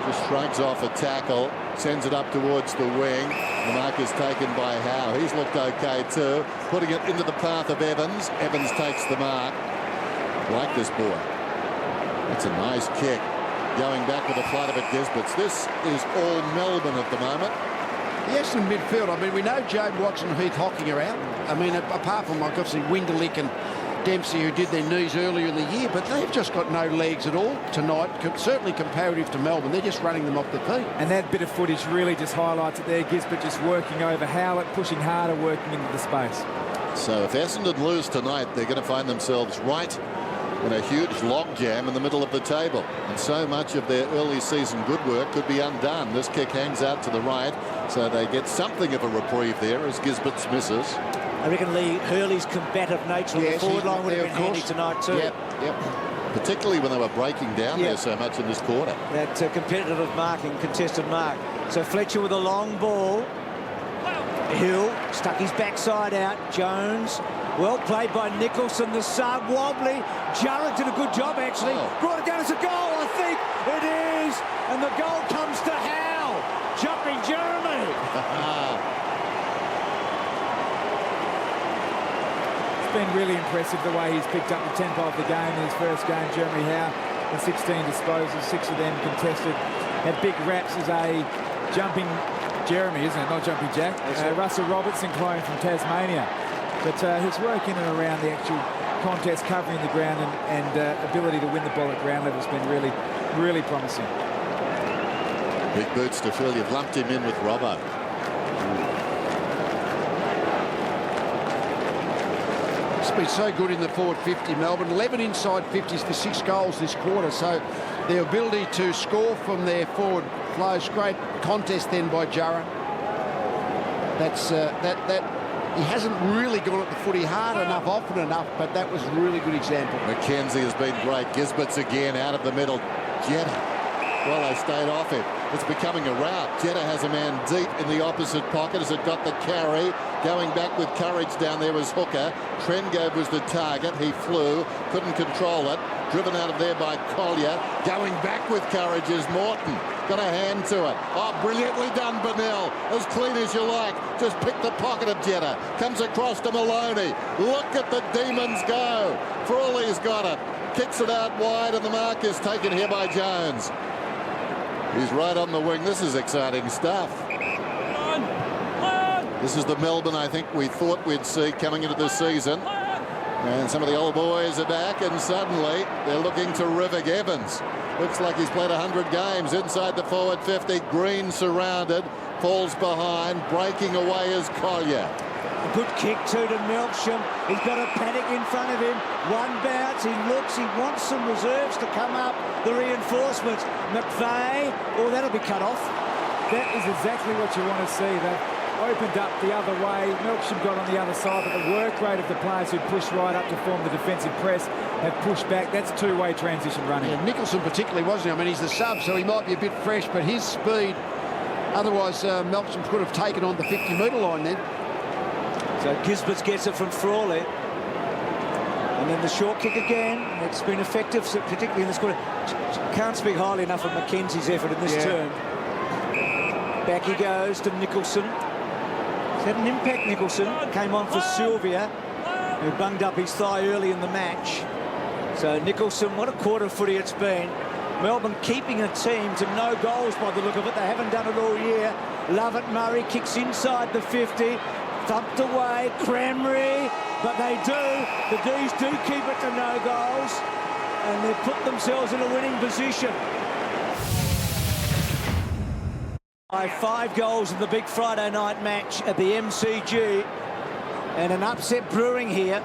C: Just shrugs off a tackle, sends it up towards the wing. The mark is taken by Howe. He's looked okay too. Putting it into the path of Evans. Evans takes the mark. Like this boy. That's a nice kick. Going back with a flight of it, Gisberts. This is all Melbourne at the moment.
E: The Essendon midfield, I mean, we know Joe Watson and Heath Hocking are out. I mean, apart from, obviously, Winderlick and Dempsey, who did their knees earlier in the year, but they've just got no legs at all tonight, certainly comparative to Melbourne. They're just running them off the feet.
D: And that bit of footage really just highlights it there. Gisbert just working over Howlett, pushing harder, working into the space.
C: So if Essendon lose tonight, they're going to find themselves right in a huge logjam in the middle of the table. And so much of their early season good work could be undone. This kick hangs out to the right, so they get something of a reprieve there as Gisberts misses.
F: I reckon Lee Hurley's combative nature on the forward line would have been handy tonight too.
E: Yep.
C: Particularly when they were breaking down there so much in this quarter.
F: That competitive marking, contested mark. So Fletcher with a long ball. Hill stuck his backside out. Jones, well played by Nicholson, the sub, wobbly. Jarrett did a good job actually. Brought it down as a goal, I think. It is. And the goal comes to Howe. Jumping Jeremy.
D: It's been really impressive the way he's picked up the tempo of the game in his first game. Jeremy Howe, the 16 disposals, 6 of them contested. Had big raps as a jumping Jeremy, isn't it? Not jumping Jack. Russell Robertson, clone from Tasmania. But his work in and around the actual contest, covering the ground and ability to win the ball at ground level has been really, really promising.
C: Big boots to fill. You've lumped him in with Robbo.
E: It's been so good in the forward 50, Melbourne. 11 inside 50s for 6 goals this quarter. So their ability to score from their forward flows. Great contest then by Jarrah. That's he hasn't really gone at the footy hard enough, often enough, but that was a really good example.
C: McKenzie has been great. Gisberts again out of the middle. Jetta. Well, they stayed off it. It's becoming a rout. Jetta has a man deep in the opposite pocket as it got the carry. Going back with courage down there was Hooker. Trengove was the target. He flew, couldn't control it. Driven out of there by Collier. Going back with courage is Morton. Got a hand to it. Oh, brilliantly done, Bennell. As clean as you like. Just picked the pocket of Jetta. Comes across to Maloney. Look at the Demons go. Frawley's got it. Kicks it out wide, and the mark is taken here by Jones. He's right on the wing. This is exciting stuff. This is the Melbourne I think we thought we'd see coming into the season. And some of the old boys are back, and suddenly they're looking terrific. Evans looks like he's played 100 games inside the forward 50. Green surrounded, falls behind, breaking away is Collier.
F: A good kick too to Melksham. He's got a panic in front of him. One bounce, he looks, he wants some reserves to come up. The reinforcements. McVeigh, oh, that'll be cut off.
D: That is exactly what you want to see. They've opened up the other way. Melksham got on the other side, but the work rate of the players who pushed right up to form the defensive press have pushed back. That's two-way transition running.
E: Yeah, Nicholson particularly, wasn't he? I mean, he's the sub, so he might be a bit fresh, but his speed, otherwise Melksham could have taken on the 50-metre line then.
F: So Gisberts gets it from Frawley. And then the short kick again. It's been effective, particularly in this quarter. Can't speak highly enough of Mackenzie's effort in this term. Back he goes to Nicholson. He's had an impact, Nicholson. Came on for Sylvia, who bunged up his thigh early in the match. So Nicholson, what a quarter of footy it's been. Melbourne keeping a team to no goals by the look of it. They haven't done it all year. Lovett Murray kicks inside the 50. Thumped away, Cranberry, but they do. The D's do keep it to no goals, and they've put themselves in a winning position. By 5 goals in the big Friday night match at the MCG, and an upset brewing here.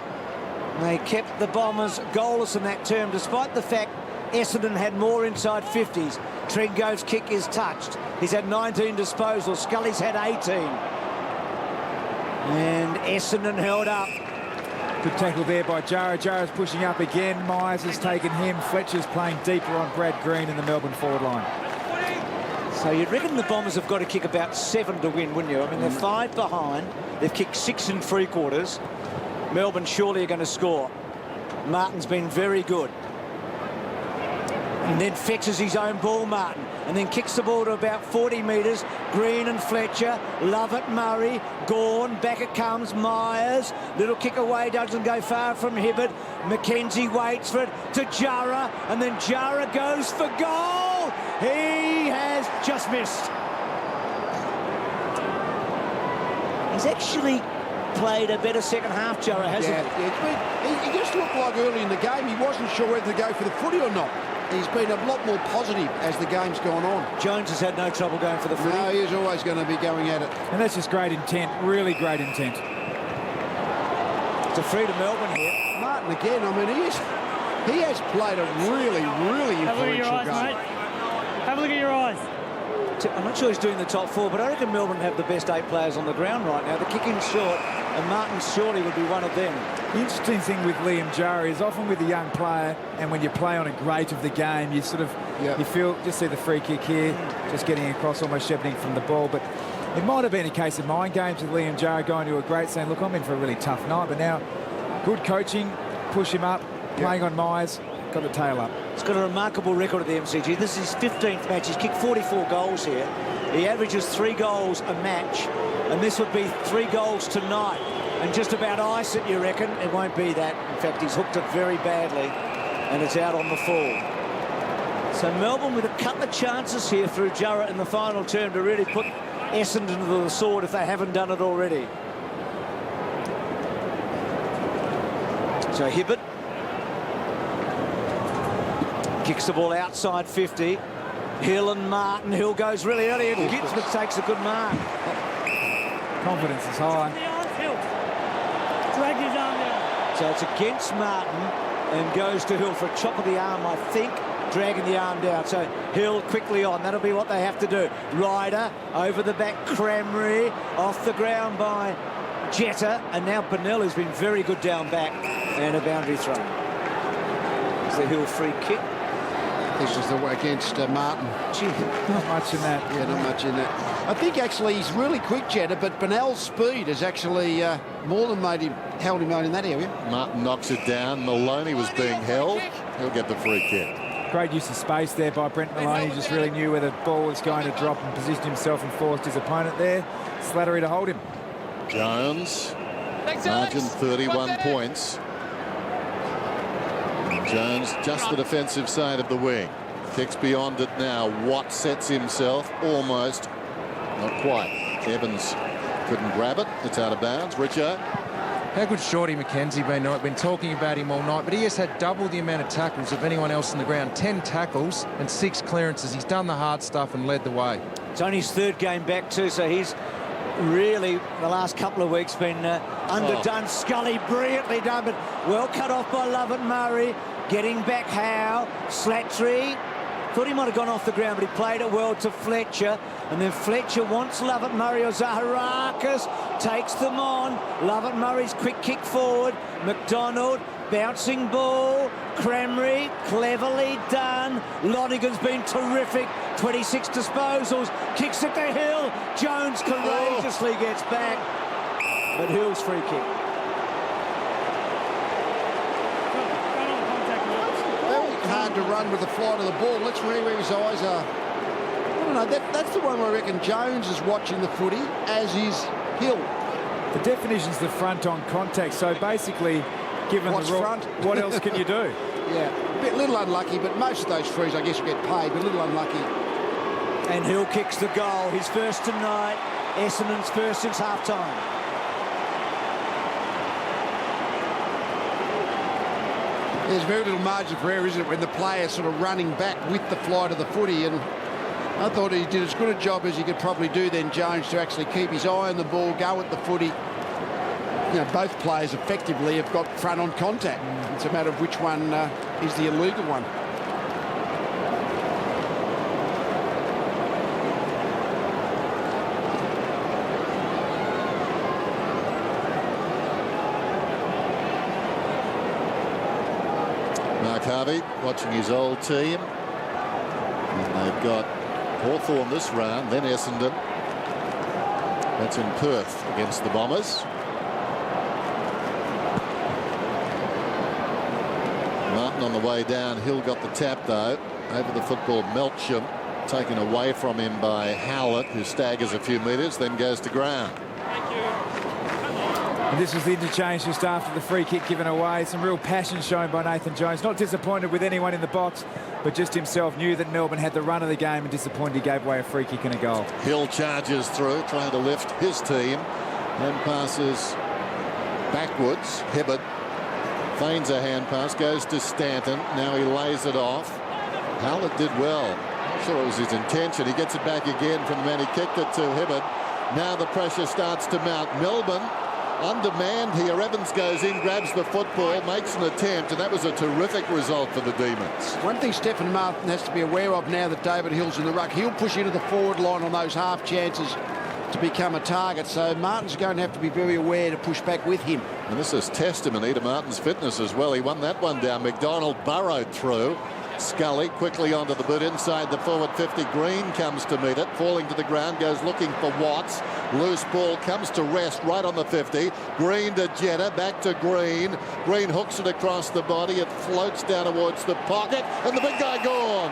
F: They kept the Bombers goalless in that term, despite the fact Essendon had more inside 50s. Trengove's kick is touched. He's had 19 disposals. Scully's had 18. And Essendon held up.
D: Good tackle there by Jara. Jara's pushing up again. Myers has taken him. Fletcher's playing deeper on Brad Green in the Melbourne forward line.
F: So you'd reckon the Bombers have got to kick about 7 to win, wouldn't you? I mean, they're 5 behind. They've kicked 6 3/4. Melbourne surely are going to score. Martin's been very good. And then fetches his own ball, Martin, and then kicks the ball to about 40 metres. Green and Fletcher, Lovett, Murray, Gawn, back it comes, Myers. Little kick away, doesn't go far from Hibbert. McKenzie waits for it to Jara, and then Jara goes for goal. He has just missed. He's actually played a better second half, Jara, hasn't he?
E: Yeah, he just looked like early in the game he wasn't sure whether to go for the footy or not. He's been a lot more positive as the game's gone on.
F: Jones has had no trouble going for the footy.
E: No, he's always going to be going at it.
D: And that's just great intent, really great intent.
F: It's a free to Melbourne here.
E: Martin again, I mean, he has played a really, really influential game.
G: Mate. Have a look at your eyes.
F: I'm not sure he's doing the top 4, but I reckon Melbourne have the best 8 players on the ground right now. The kicking's short, and Martin surely would be one of them.
D: The interesting thing with Liam Jara is often with a young player, and when you play on a great of the game, you sort of, you feel, just see the free kick here, just getting across, almost shepherding from the ball. But it might have been a case of mind games with Liam Jara going to a great saying, look, I'm in for a really tough night, but now good coaching, push him up, playing on Myers, got the tail up.
F: He's got a remarkable record at the MCG. This is his 15th match. He's kicked 44 goals here. He averages 3 goals a match, and this would be 3 goals tonight. And just about ice it, you reckon? It won't be that. In fact, he's hooked it very badly, and it's out on the fall. So Melbourne with a couple of chances here through Jara in the final term to really put Essendon to the sword if they haven't done it already. So Hibbert kicks the ball outside 50. Hill and Martin. Hill goes really early and Gitzman takes a good mark.
D: Confidence is high.
G: Drag his arm down.
F: So it's against Martin and goes to Hill for a chop of the arm, I think, dragging the arm down. So Hill quickly on. That'll be what they have to do. Ryder over the back, Cramry off the ground by Jetta, and now Bennell has been very good down back, and a boundary throw. It's the Hill free kick.
E: This is the way against Martin.
F: Gee,
D: not much in that.
E: Yeah, not much in that. I think actually he's really quick, Jetta, but Bennell's speed has actually more than held him out in that area.
C: Martin knocks it down. Maloney was being held. He'll get the free kick.
D: Great use of space there by Brent Maloney. He just really knew where the ball was going to drop and positioned himself and forced his opponent there. Slattery to hold him.
C: Jones, margin 31 points. Jones just the defensive side of the wing. Kicks beyond it now. Watt sets himself almost. Not quite. Evans couldn't grab it. It's out of bounds. Richo.
H: How good Shorty McKenzie been? I've been talking about him all night, but he has had double the amount of tackles of anyone else on the ground. 10 tackles and 6 clearances. He's done the hard stuff and led the way.
F: It's only his 3rd game back too, so he's really, the last couple of weeks, been underdone. Scully brilliantly done, but well cut off by Lovett Murray. Getting back Howe. Slattery. Thought he might have gone off the ground, but he played it well to Fletcher. And then Fletcher wants Lovett Murray or Zaharakis. Takes them on. Lovett Murray's quick kick forward. McDonald. Bouncing ball. Cramry. Cleverly done. Lonigan's been terrific. 26 disposals. Kicks it to Hill. Jones courageously gets back. But Hill's free kick.
E: Hard to run with the flight of the ball. Let's read where his eyes are. I don't know. That's the one where I reckon Jones is watching the footy, as is Hill.
D: The definition's the front on contact. So basically, given
E: What's
D: the rule,
E: front?
D: what else can you do?
E: Yeah, a little unlucky, but most of those frees, I guess, you get paid, but a little unlucky.
F: And Hill kicks the goal. His first tonight. Essendon's first since half-time.
E: There's very little margin for error, isn't it, when the player's sort of running back with the flight of the footy, and I thought he did as good a job as he could probably do then, Jones, to actually keep his eye on the ball, go at the footy. You know, both players effectively have got front on contact. It's a matter of which one is the illegal one.
C: Harvey watching his old team. And they've got Hawthorn this round, then Essendon. That's in Perth against the Bombers. Martin on the way down. Hill got the tap though. Over the football, Melksham taken away from him by Howlett, who staggers a few metres, then goes to ground.
D: And this was the interchange just after the free kick given away. Some real passion shown by Nathan Jones. Not disappointed with anyone in the box, but just himself knew that Melbourne had the run of the game and disappointed he gave away a free kick and a goal.
C: Hill charges through, trying to lift his team, then passes backwards. Hibbert feigns a hand pass, goes to Stanton. Now he lays it off. Howlett did well. Not sure it was his intention. He gets it back again from the man he kicked it to, Hibbert. Now the pressure starts to mount. Melbourne undermanned here. Evans goes in, grabs the football, makes an attempt, and that was a terrific result for the Demons.
E: One thing Stephen Martin has to be aware of now that David Hill's in the ruck, he'll push into the forward line on those half chances to become a target, so Martin's going to have to be very aware to push back with him.
C: And this is testimony to Martin's fitness as well. He won that one down. McDonald burrowed through. Scully quickly onto the boot inside the forward 50. Green comes to meet it, falling to the ground, goes looking for Watts. Loose ball comes to rest right on the 50. Green to Jetta, back to Green. Green hooks it across the body. It floats down towards the pocket, and the big guy gone.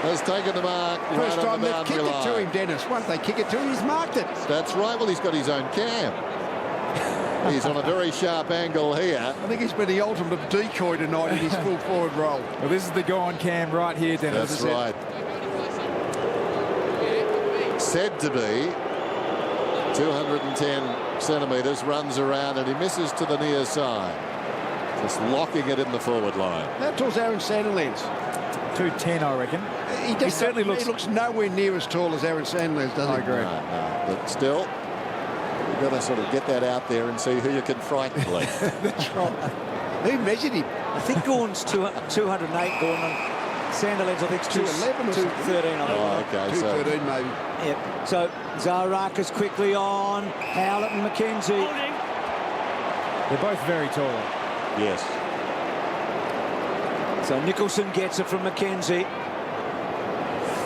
C: Has taken the mark
E: First
C: right
E: time
C: on the
E: they've
C: boundary
E: kicked it to
C: line.
E: him, Dennis. Once they kick it to him, he's marked it.
C: That's right. Well, he's got his own cam. He's on a very sharp angle here.
E: I think he's been the ultimate decoy tonight in his full forward role.
D: Well, this is the go-on cam right here, Dennis.
C: That's right. Said to be 210 centimetres, runs around and he misses to the near side. Just locking it in the forward line.
E: How tall's Aaron Sandilands?
D: 210, I reckon.
E: He
D: certainly looks
E: nowhere near as tall as Aaron Sandilands, does he?
D: I agree.
C: No, but still, you've got to sort of get that out there and see who you can frighten.
E: That's right. Who measured him?
F: I think Gawn's 208, Gawn, and Sandilands, I think, is
E: 211 or
F: 213. I think.
C: Oh, okay.
E: 213 maybe.
F: Yep. So Zaharakis quickly on. Howlett and McKenzie.
D: They're both very tall.
C: Yes.
F: So Nicholson gets it from McKenzie.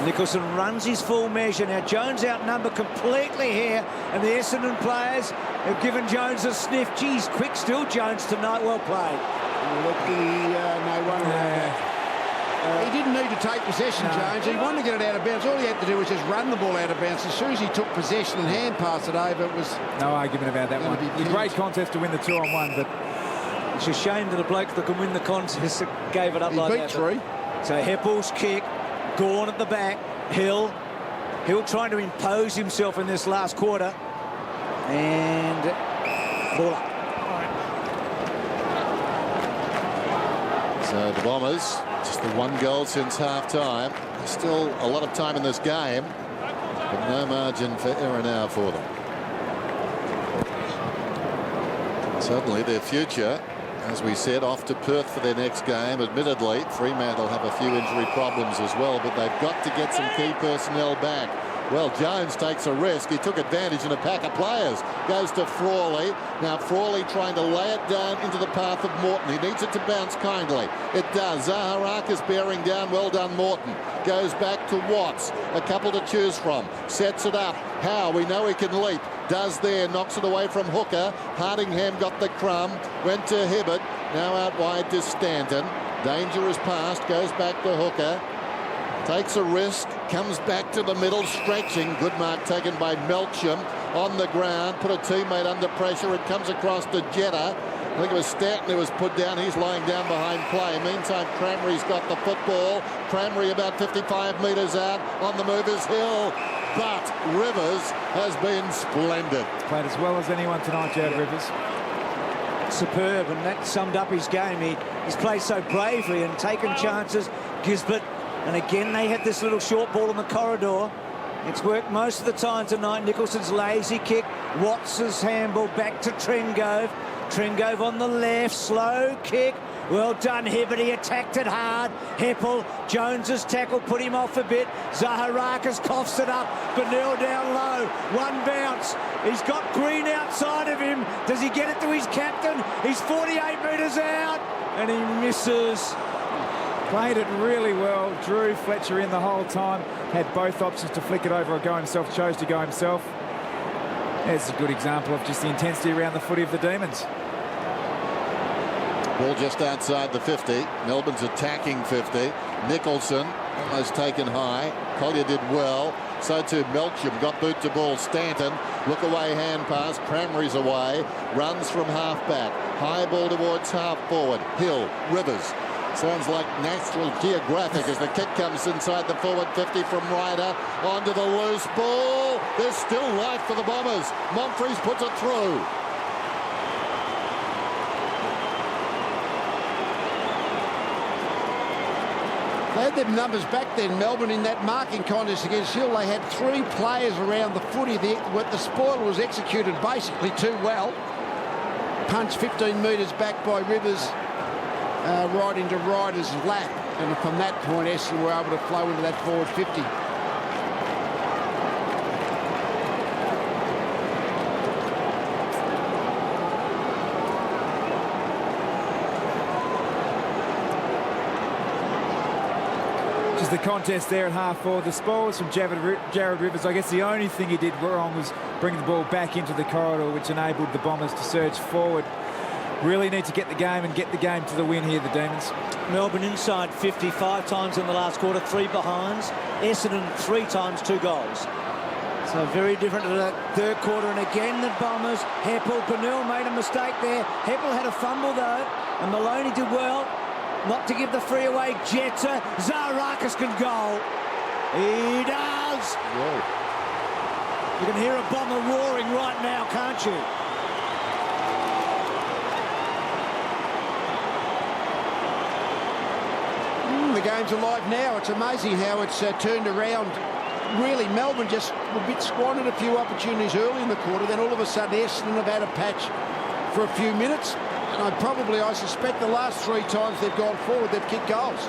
F: Nicholson runs his full measure. Now Jones outnumbered completely here, and the Essendon players have given Jones a sniff. Geez, quick still Jones tonight. Well played.
E: He didn't need to take possession, Jones. He wanted to get it out of bounds. All he had to do was just run the ball out of bounds. As soon as he took possession and hand passed it over, it was...
D: No argument about that one. A great contest to win the 2-on-1, but...
F: It's a shame that a bloke that can win the contest gave it up like that.
E: He beat three.
F: So Heppel's kick, Gawn at the back, Hill trying to impose himself in this last quarter, and ball up.
C: So the Bombers, just the one goal since half-time. Still a lot of time in this game, but no margin for error now for them. Suddenly their future, as we said, off to Perth for their next game. Admittedly, Fremantle have a few injury problems as well, but they've got to get some key personnel back. Well, Jones takes a risk. He took advantage in a pack of players. Goes to Frawley. Now Frawley trying to lay it down into the path of Morton. He needs it to bounce kindly. It does. Zaharakis bearing down. Well done, Morton. Goes back to Watts. A couple to choose from. Sets it up. Howe, we know he can leap. Does there. Knocks it away from Hooker. Hardingham got the crumb. Went to Hibbert. Now out wide to Stanton. Dangerous pass. Goes back to Hooker. Takes a risk, comes back to the middle, stretching. Good mark taken by Melksham on the ground. Put a teammate under pressure. It comes across to Jetta. I think it was Stanton who was put down. He's lying down behind play. Meantime, Cranberry's got the football. Cranberry about 55 metres out. On the move is Hill. But Rivers has been splendid.
D: Played as well as anyone tonight, Jared Rivers.
F: Superb, and that summed up his game. He's played so bravely and taken chances. Gisbert. And again, they had this little short ball in the corridor. It's worked most of the time tonight. Nicholson's lazy kick. Watts' handball back to Trengove. Trengove on the left. Slow kick. Well done, Hibbert. He attacked it hard. Heppel. Jones's tackle put him off a bit. Zaharakis coughs it up. Benil down low. One bounce. He's got Green outside of him. Does he get it to his captain? He's 48 metres out. And he misses.
D: Played it really well. Drew Fletcher in the whole time. Had both options to flick it over or go himself. Chose to go himself. There's a good example of just the intensity around the footy of the Demons.
C: Ball just outside the 50. Melbourne's attacking 50. Nicholson almost taken high. Collier did well. So too Melcham. Got boot to ball. Stanton. Look away hand pass. Cranberry's away. Runs from half back. High ball towards half forward. Hill. Rivers. Sounds like National Geographic as the kick comes inside the forward 50 from Ryder. Onto the loose ball. There's still life for the Bombers. Monfries puts it through.
E: They had their numbers back then, Melbourne, in that marking contest against Hill. They had 3 players around the footy. The spoil was executed basically too well. Punched 15 metres back by Rivers. Right into Ryder's lap, and from that point Essendon were able to flow into that forward 50.
D: Just the contest there at half forward. The spoil was from Jared Rivers. I guess the only thing he did wrong was bringing the ball back into the corridor, which enabled the Bombers to surge forward. Really need to get the game and get the game to the win here, the Demons.
F: Melbourne inside 55 times in the last quarter, 3 behinds. Essendon 3 times 2 goals. So very different to the third quarter. And again, the Bombers, Heppel, Bernil made a mistake there. Heppel had a fumble though, and Maloney did well not to give the free away. Jetta, Zaharakis can goal. He does.
C: Whoa.
F: You can hear a Bomber roaring right now, can't you?
E: The game's alive now. It's amazing how it's turned around. Really, Melbourne just a bit squandered a few opportunities early in the quarter. Then all of a sudden, Essendon have had a patch for a few minutes. And I suspect the last 3 times they've gone forward, they've kicked goals.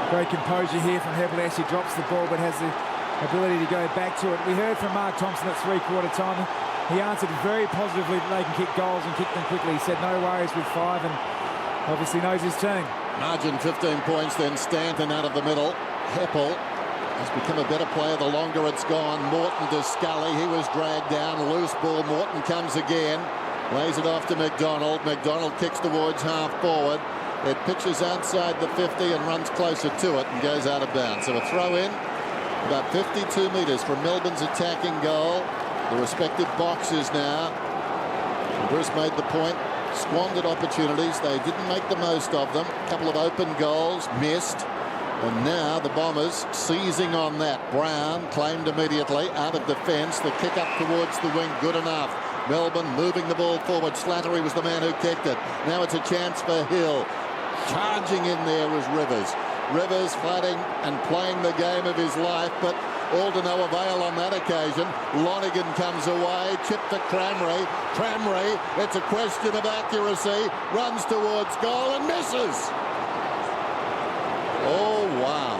D: Great composure here from Heppel. He drops the ball but has the ability to go back to it. We heard from Mark Thompson at 3/4 time. He answered very positively that they can kick goals and kick them quickly. He said no worries with 5 and obviously knows his team.
C: Margin 15 points, then Stanton out of the middle. Heppel has become a better player the longer it's gone. Morton to Scully. He was dragged down. Loose ball. Morton comes again. Lays it off to McDonald. McDonald kicks towards half forward. It pitches outside the 50 and runs closer to it and goes out of bounds. So a throw in about 52 metres from Melbourne's attacking goal. The respective boxes now. Bruce made the point. Squandered opportunities. They didn't make the most of them. A couple of open goals missed. And now the Bombers seizing on that. Brown claimed immediately out of defence. The kick up towards the wing, good enough. Melbourne moving the ball forward. Slattery was the man who kicked it. Now it's a chance for Hill. Charging in there was Rivers. Rivers fighting and playing the game of his life, but all to no avail on that occasion. Lonergan comes away, chip for Cranberry. Cranberry, it's a question of accuracy, runs towards goal and misses. Oh, wow.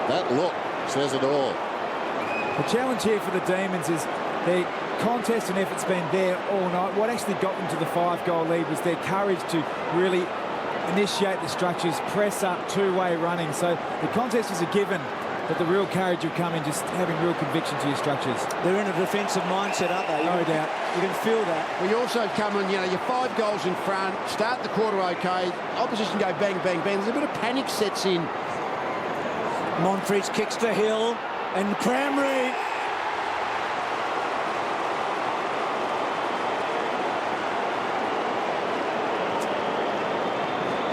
C: That look says it all.
D: The challenge here for the Demons is their contest and effort's been there all night. What actually got them to the 5-goal lead was their courage to really initiate the structures, press up, two-way running. So the contest is a given, but the real courage will come in just having real conviction to your structures.
F: They're in a defensive mindset, aren't they?
D: No doubt.
F: You can feel that.
E: Well, you also come in, you're 5 goals in front, start the quarter okay, opposition go bang, bang, bang. There's a bit of panic sets in.
F: Monfries kicks to Hill and Cranberry.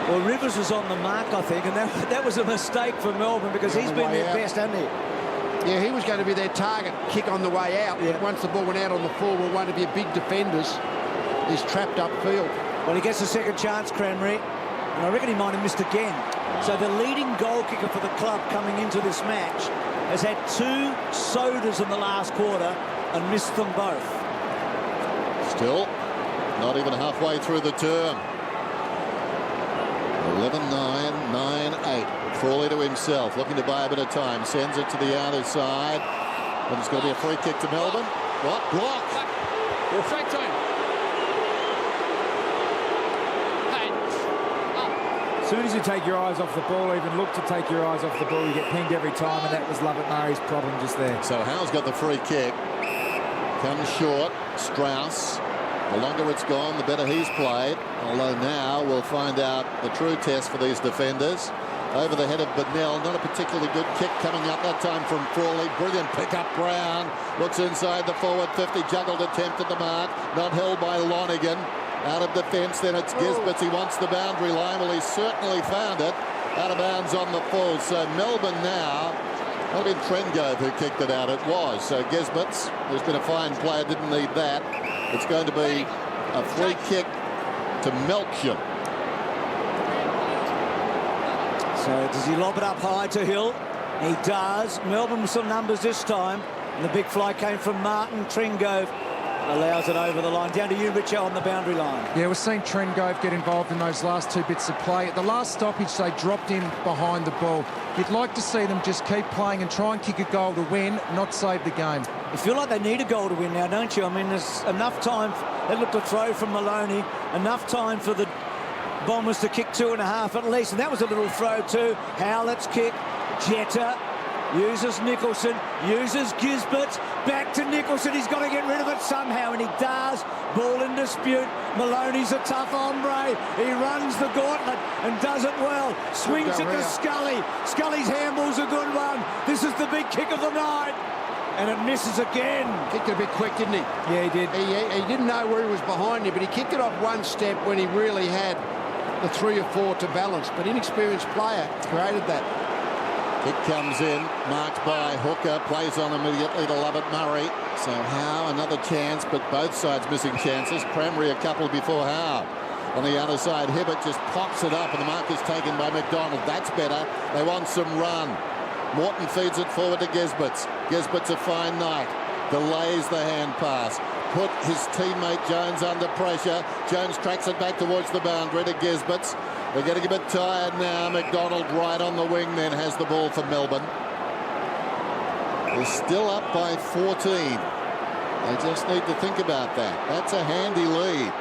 F: Well, Rivers was on the mark, I think, and that was a mistake for Melbourne because he's been their best, hasn't he?
E: Yeah, he was going to be their target kick on the way out. Yeah. But once the ball went out on the forward, one of your big defenders is trapped upfield.
F: Well, he gets a second chance, Cranberry, and I reckon he might have missed again. So the leading goal kicker for the club coming into this match has had 2 sodas in the last quarter and missed them both.
C: Still, not even halfway through the term. 11-9, 9-8. Frawley to himself, looking to buy a bit of time. Sends it to the outer side. And it's going to be a free kick to Melbourne. What? Block.
K: Straight time.
D: As soon as you take your eyes off the ball, even look to take your eyes off the ball, you get pinged every time, and that was Lovett Murray's problem just there.
C: So Howe's got the free kick. Comes short. Strauss. The longer it's gone, the better he's played. Although now we'll find out the true test for these defenders. Over the head of Bennell. Not a particularly good kick coming up that time from Frawley. Brilliant pick up. Brown looks inside the forward 50. Juggled attempt at the mark. Not held by Lonigan. Out of defence, then it's Gisbert. He wants the boundary line. Well, he certainly found it. Out of bounds on the full. So Melbourne now. Not been Trengove who kicked it out. It was. So Gisbert's, who's been a fine player, didn't need that. It's going to be a free kick to Melksham.
F: So does he lob it up high to Hill? He does. Melbourne with some numbers this time. And the big fly came from Martin. Trengove allows it over the line. Down to you, Richard, on the boundary line.
H: Yeah, we're seeing Trengove get involved in those last two bits of play. At the last stoppage, they dropped in behind the ball. You'd like to see them just keep playing and try and kick a goal to win, not save the game.
F: You feel like they need a goal to win now, don't you? I mean, there's enough time. They looked to throw from Maloney. Enough time for the Bombers to kick 2.5 at least. And that was a little throw too. Howlett's kick. Jetta uses Nicholson. Uses Gisbert. Back to Nicholson. He's got to get rid of it somehow, and he does. Ball in dispute. Maloney's a tough hombre. He runs the gauntlet and does it well. Swings it to Scully. Scully's handball's a good one. This is the big kick of the night. And it misses again.
E: Kicked it a bit quick, didn't he?
F: Yeah, he did.
E: He didn't know where he was behind you, but he kicked it off one step when he really had the 3 or 4 to balance. But inexperienced player created that.
C: Kick comes in, marked by Hooker, plays on immediately to Lovett Murray. So Howe, another chance, but both sides missing chances. Cranberry a couple before Howe. On the other side, Hibbert just pops it up, and the mark is taken by McDonald. That's better. They want some run. Morton feeds it forward to Gisbert's. Gisbert's a fine night. Delays the hand pass. Put his teammate Jones under pressure. Jones tracks it back towards the boundary to Gisbert's. They're getting a bit tired now. McDonald right on the wing then has the ball for Melbourne. They're still up by 14. They just need to think about that. That's a handy lead.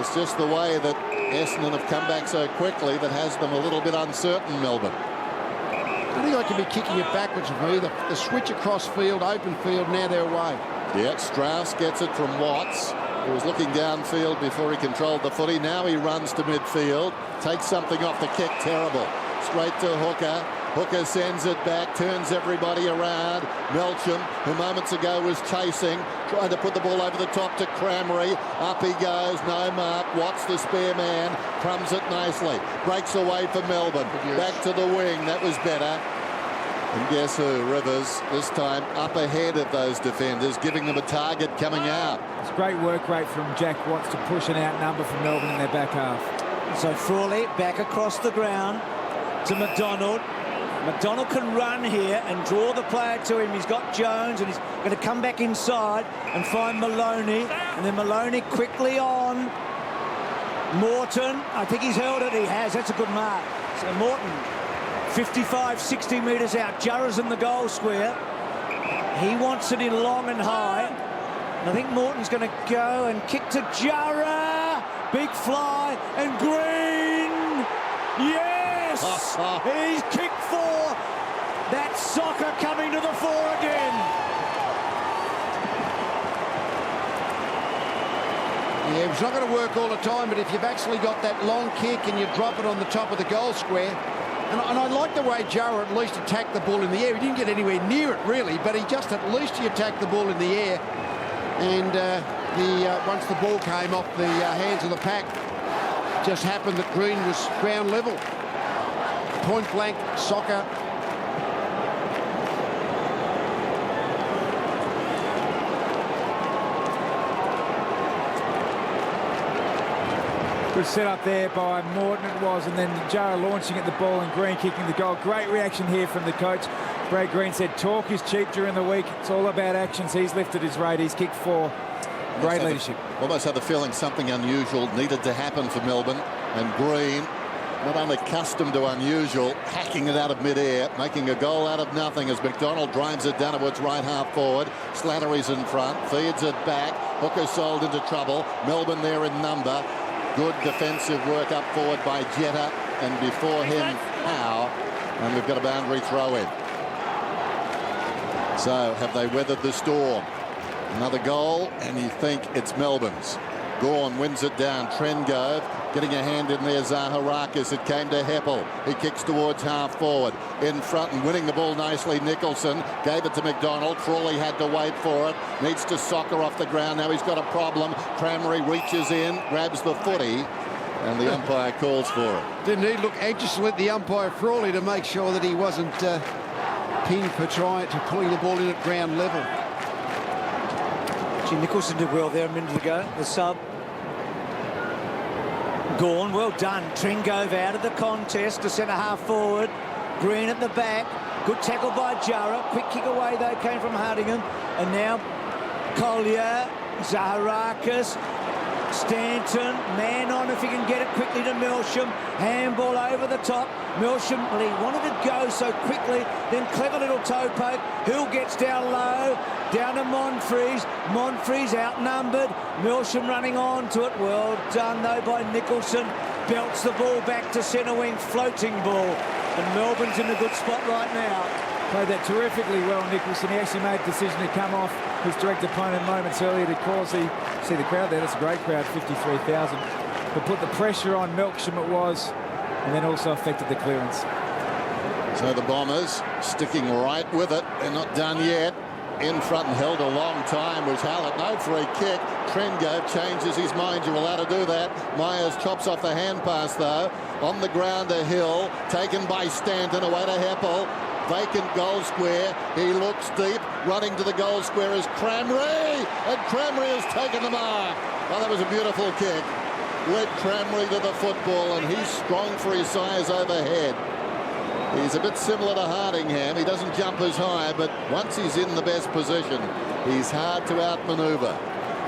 C: It's just the way that Essendon have come back so quickly that has them a little bit uncertain, Melbourne.
E: I think I could be kicking it backwards for me. The switch across field, open field, now they're away.
C: Yeah, Strauss gets it from Watts, who was looking downfield before he controlled the footy. Now he runs to midfield, takes something off the kick, terrible. Straight to Hooker. Hooker sends it back, turns everybody around. Melksham, who moments ago was chasing, trying to put the ball over the top to Cranberry. Up he goes, no mark. Watts, the spare man, crumbs it nicely. Breaks away for Melbourne. Back to the wing, that was better. And guess who? Rivers, this time up ahead of those defenders, giving them a target coming out.
D: It's great work rate from Jack Watts to push an outnumber from Melbourne in their back half.
F: So Frawley back across the ground to McDonald. McDonald can run here and draw the player to him. He's got Jones, and he's going to come back inside and find Maloney. And then Maloney quickly on. Morton, I think he's held it. He has. That's a good mark. So Morton, 55, 60 metres out. Jarrah's in the goal square. He wants it in long and high. And I think Morton's going to go and kick to Jarrah. Big fly and Green. Yes! He's kicked 4. That's soccer coming to the fore again.
E: Yeah, it's not going to work all the time, but if you've actually got that long kick and you drop it on the top of the goal square, and I like the way Jarrah at least attacked the ball in the air. He didn't get anywhere near it, really, but he just at least he attacked the ball in the air. And once the ball came off the hands of the pack, just happened that Green was ground level. Point blank soccer.
D: Good set up there by Morton it was, and then Jarrah launching at the ball and Green kicking the goal. Great reaction here from the coach. Brad Green said talk is cheap during the week. It's all about actions. He's lifted his rate. He's kicked 4. Great leadership.
C: Almost had the feeling something unusual needed to happen for Melbourne. And Green not unaccustomed to unusual, hacking it out of mid-air, making a goal out of nothing as McDonald drives it down towards right half forward. Slattery's in front, feeds it back. Hooker sold into trouble. Melbourne there in number. Good defensive work up forward by Jetta, and before him, Howe. And we've got a boundary throw in. So have they weathered the storm? Another goal, and you think it's Melbourne's. Gawn wins it down. Trengove getting a hand in there. Zaharakis. It came to Heppel. He kicks towards half forward. In front and winning the ball nicely. Nicholson gave it to McDonald. Frawley had to wait for it. Needs to soccer off the ground. Now he's got a problem. Crameri reaches in, grabs the footy, and the umpire calls for it.
E: Didn't he look anxiously at the umpire, Frawley, to make sure that he wasn't pinned for trying to pulling the ball in at ground level.
F: Nicholson did well there a minute ago, the sub. Gawn, well done. Trengove out of the contest to centre half forward. Green at the back. Good tackle by Jarrah. Quick kick away though came from Hardingham. And now Collier, Zaharakis, Stanton, man on if he can get it quickly to Melsham. Handball over the top. Melsham, well, he wanted to go so quickly, then clever little toe poke. Hill gets down low, down to Monfries. Monfries outnumbered. Melsham running on to it. Well done though by Nicholson. Belts the ball back to centre wing, floating ball. And Melbourne's in a good spot right now.
D: Played that terrifically well, Nicholson. He actually made a decision to come off his direct opponent moments earlier to cause the... See the crowd there, that's a great crowd, 53,000. But put the pressure on Melksham it was, and then also affected the clearance.
C: So the Bombers sticking right with it. They're not done yet. In front and held a long time was Hallett. No free kick. Trengove changes his mind. You're allowed to do that. Myers chops off the hand pass though. On the ground to Hill. Taken by Stanton. Away to Heppel. Vacant goal square. He looks deep. Running to the goal square is Crameri. And Crameri has taken the mark. Oh, that was a beautiful kick. Led Crameri to the football, and he's strong for his size overhead. He's a bit similar to Hardingham. He doesn't jump as high, but once he's in the best position, he's hard to outmaneuver.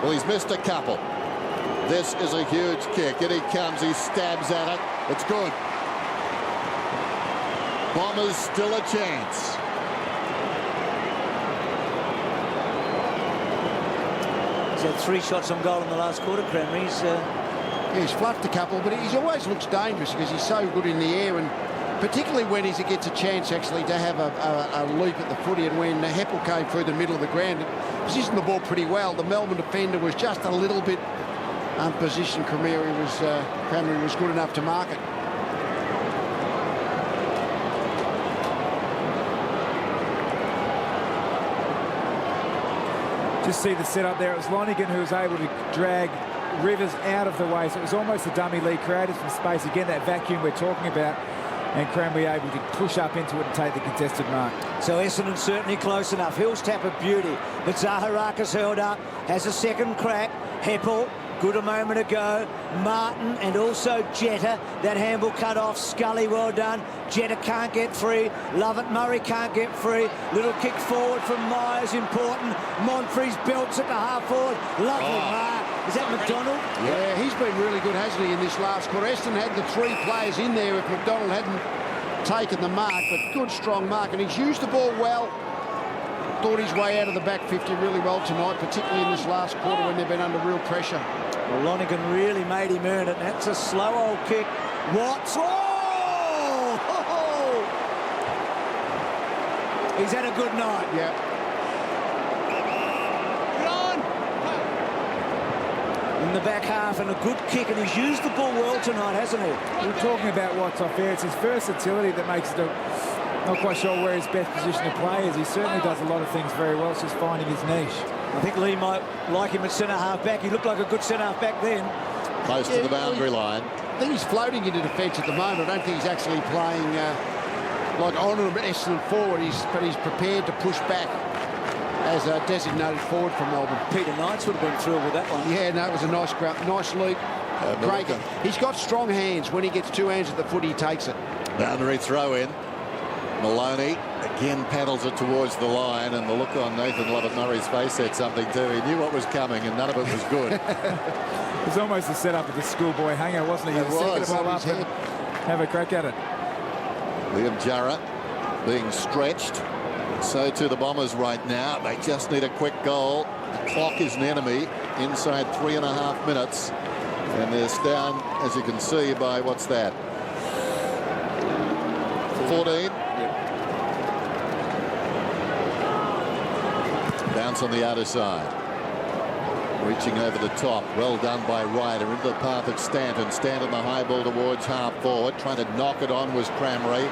C: Well, he's missed a couple. This is a huge kick. In he comes. He stabs at it. It's good. Bombers still a chance.
F: He's had 3 shots on goal in the last quarter, Crameri.
E: He's fluffed a couple, but he always looks dangerous because he's so good in the air, and particularly when he gets a chance actually to have a leap at the footy. And when Heppel came through the middle of the ground, positioned the ball pretty well. The Melbourne defender was just a little bit unpositioned. Crameri was good enough to mark it.
D: Just see the setup there. It was Lonergan who was able to drag Rivers out of the way, so it was almost a dummy lead, created some space. Again, that vacuum we're talking about, and Cranberry able to push up into it and take the contested mark.
F: So Essendon certainly close enough. Hill's tap of beauty, but Zaharakis held up, has a second crack. Heppel, good a moment ago. Martin and also Jetta. That handball cut off. Scully, well done. Jetta can't get free. Lovett Murray can't get free. Little kick forward from Myers, important. Monfries belts at the half forward. Lovely mark. Is that McDonald?
E: Yeah, he's been really good, hasn't he, in this last quarter. Essendon had the 3 players in there if McDonald hadn't taken the mark, but good, strong mark. And he's used the ball well. Thought his way out of the back 50 really well tonight, particularly in this last quarter when they've been under real pressure.
F: Well, Lonergan really made him earn it. That's a slow old kick. Watts. Oh! He's had a good night.
E: Yeah.
F: In the back half, and a good kick, and he's used the ball well tonight, hasn't he?
D: We're talking about Watts off there. It's his versatility that makes it not quite sure where his best position to play is. He certainly does a lot of things very well. It's just finding his niche.
F: I think Lee might like him at centre-half back. He looked like a good centre-half back then.
C: Close to the boundary line.
E: I think he's floating into defence at the moment. I don't think he's actually playing like on Essendon forward. But he's prepared to push back as a designated forward for Melbourne.
F: Peter Knights would have been thrilled with that one.
E: Yeah, no, it was a nice leap. Great. He's got strong hands. When he gets 2 hands at the foot, he takes it.
C: Boundary throw in. Maloney again paddles it towards the line, and the look on Nathan Lovett-Murray's face said something too. He knew what was coming, and none of it was good.
D: It was almost a setup of the schoolboy hanger, wasn't he? He was.
C: It was.
D: The ball up have a crack at it.
C: Liam Jarrah being stretched. So to the Bombers right now. They just need a quick goal. The clock is an enemy inside 3.5 minutes. And they're down, as you can see, by what's that? 14. Bounce on the outer side. Reaching over the top. Well done by Ryder into the path of Stanton. Stanton the high ball towards half forward. Trying to knock it on was Crameri.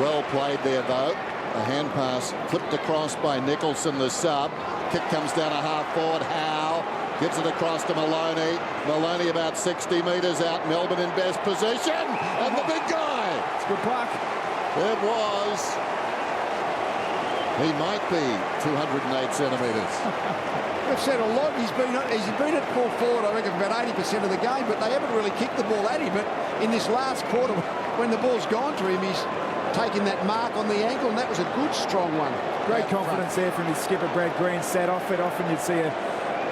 C: Well played there though. A hand pass flipped across by Nicholson, the sub. Kick comes down a half forward. Howe gives it across to Maloney. Maloney about 60 metres out. Melbourne in best position. And the big guy.
D: It's good puck.
C: It was. He might be 208 centimetres.
E: I've said a lot. He's been at full forward, I reckon, about 80% of the game, but they haven't really kicked the ball at him. But in this last quarter, when the ball's gone to him, he's taking that mark on the ankle, and that was a good, strong one.
D: Great confidence there from his skipper, Brad Green. Sat off it. Often you'd see a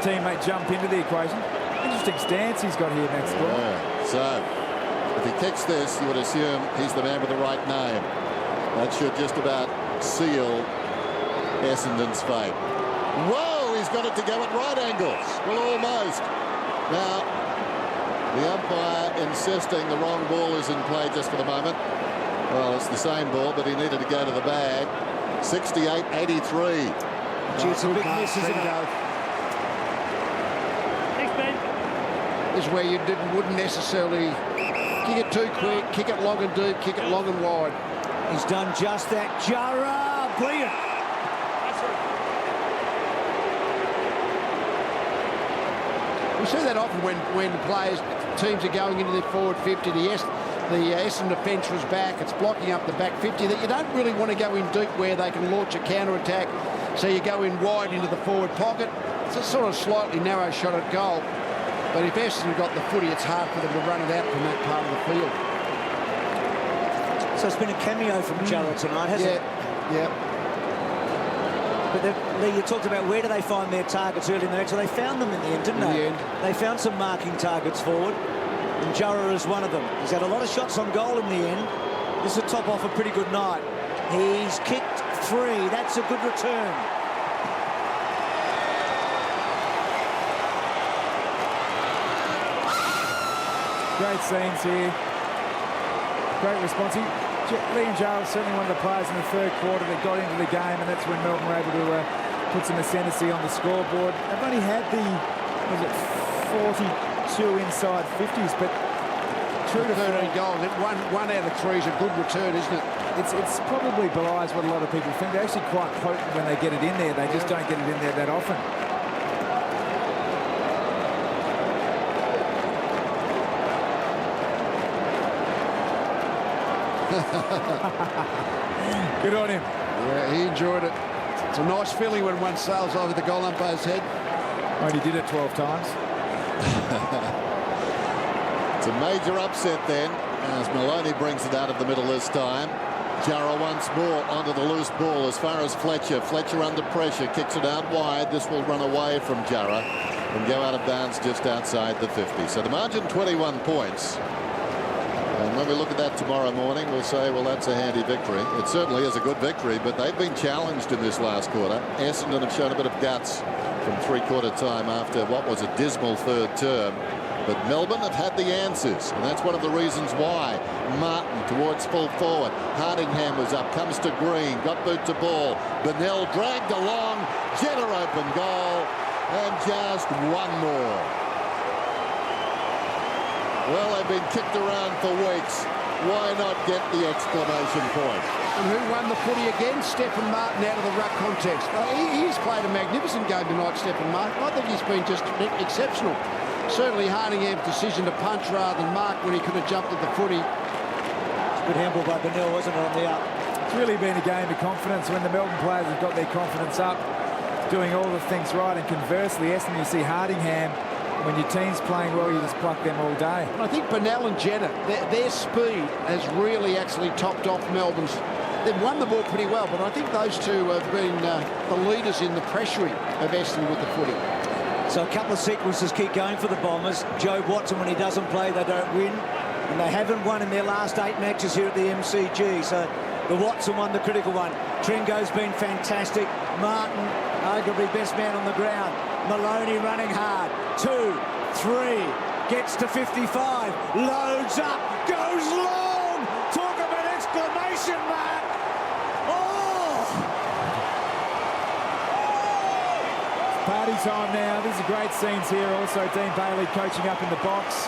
D: teammate jump into the equation. Interesting stance he's got here, Max.
C: Yeah. So, if he kicks this, you would assume he's the man with the right name. That should just about seal Essendon's fate. Whoa, he's got it to go at right angles. Well, almost. Now, the umpire insisting the wrong ball is in play just for the moment. Well, it's the same ball, but he needed to go to the bag. 68-83.
F: Gee, it's a big miss, isn't it?
G: Thanks, Ben.
E: This is where you wouldn't necessarily kick it too quick, kick it long and deep, kick it long and wide.
F: He's done just that. Jarrah, brilliant.
E: We see that often when teams are going into their forward 50. The Essendon defence was back. It's blocking up the back 50. That you don't really want to go in deep where they can launch a counter-attack. So you go in wide into the forward pocket. It's a sort of slightly narrow shot at goal. But if Essendon got the footy, it's hard for them to run it out from that part of the field.
F: So it's been a cameo from Jarrah tonight, hasn't it?
E: Yeah.
F: But Lee, you talked about where do they find their targets early in the match. So they found them in the end, didn't they?
E: In the end.
F: They found some marking targets forward. And Jarrah is one of them. He's had a lot of shots on goal in the end. This will top off a pretty good night. He's kicked 3. That's a good return.
D: Great scenes here. Great response. Liam Jarrah was certainly one of the players in the third quarter that got into the game, and that's when Melbourne were able to put some ascendancy on the scoreboard. They've only had the, 42 inside 50s, but true to
E: 13 goals. One out of 3 is a good return, isn't it?
D: It's probably belies what a lot of people think. They're actually quite potent when they get it in there. They just don't get it in there that often. Good on him.
E: Yeah, he enjoyed it. It's a nice feeling when one sails over the goal umpire's head.
D: Only did it 12 times.
C: It's a major upset then, as Maloney brings it out of the middle this time. Jarrah once more onto the loose ball as far as Fletcher. Fletcher under pressure, kicks it out wide. This will run away from Jarrah and go out of bounds just outside the 50. So the margin 21 points. And when we look at that tomorrow morning, we'll say, well, that's a handy victory. It certainly is a good victory, but they've been challenged in this last quarter. Essendon have shown a bit of guts from three-quarter time after what was a dismal third term. But Melbourne have had the answers, and that's one of the reasons why. Martin towards full forward. Hardingham was up, comes to Green, got boot to ball. Bennell dragged along, Jenner open goal, and just one more. Well, they've been kicked around for weeks. Why not get the exclamation point?
E: And who won the footy again? Stephen Martin out of the ruck contest. He's played a magnificent game tonight, Stephen Martin. I think he's been just exceptional. Certainly Hardingham's decision to punch rather than mark when he could have jumped at the footy.
F: Good handball by Bennell, wasn't it, on the up?
D: It's really been a game of confidence when the Melbourne players have got their confidence up, doing all the things right, and conversely, Essendon, you see Hardingham, when your team's playing well, you just pluck them all day.
E: I think Bennell and Jenner, their speed has really actually topped off Melbourne's. They've won the ball pretty well, but I think those two have been the leaders in the pressuring of Essendon with the footy.
F: So a couple of sequences keep going for the Bombers. Joe Watson, when he doesn't play, they don't win. and they haven't won in their last 8 matches here at the MCG. So the Watson one, the critical one. Tringo's been fantastic. Martin, arguably best man on the ground. Maloney running hard. 2, 3, gets to 55, loads up, goes long. Talk about exclamation mark.
L: Party time now. These are great scenes here. Also, Dean Bailey coaching up in the box,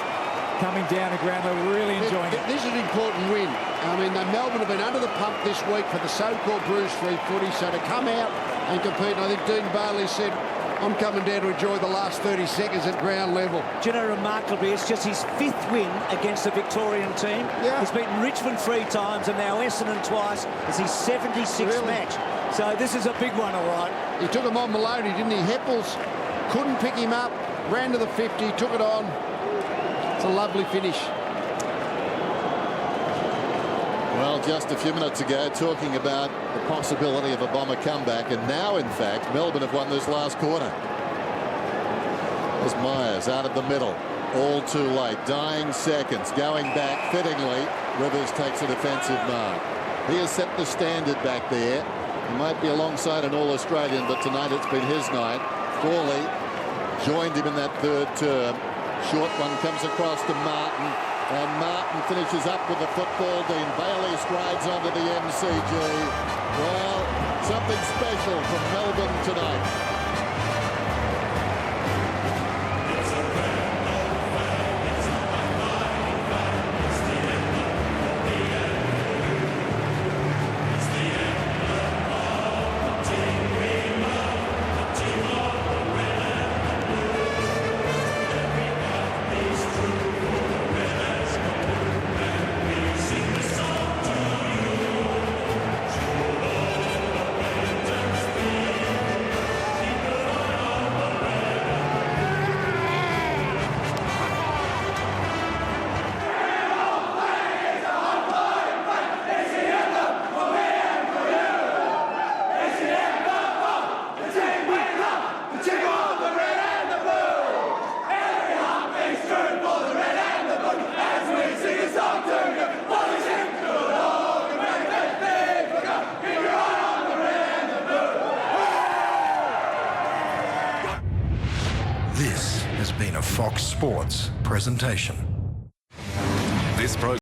L: coming down the ground. They're really enjoying it.
E: This is an important win. I mean, Melbourne have been under the pump this week for the so-called Bruce Free footy, so to come out and compete, and I think Dean Bailey said, I'm coming down to enjoy the last 30 seconds at ground level.
F: Do you know, remarkably, it's just his 5th win against the Victorian team.
E: Yeah.
F: He's beaten Richmond 3 times and now Essendon twice. It's his 76th match. So this is a big one, all right.
E: He took him on Maloney, didn't he? Heppels couldn't pick him up, ran to the 50, took it on. It's a lovely finish.
C: Well, just a few minutes ago, talking about the possibility of a Bomber comeback, and now, in fact, Melbourne have won this last quarter. There's Myers out of the middle. All too late. Dying seconds. Going back fittingly. Rivers takes a defensive mark. He has set the standard back there. He might be alongside an All-Australian, but tonight it's been his night. Frawley joined him in that 3rd term. Short one comes across to Martin, and Martin finishes up with the football. Dean Bailey strides onto the MCG. Well, something special from Melbourne tonight.
M: This has been a Fox Sports presentation.
J: This program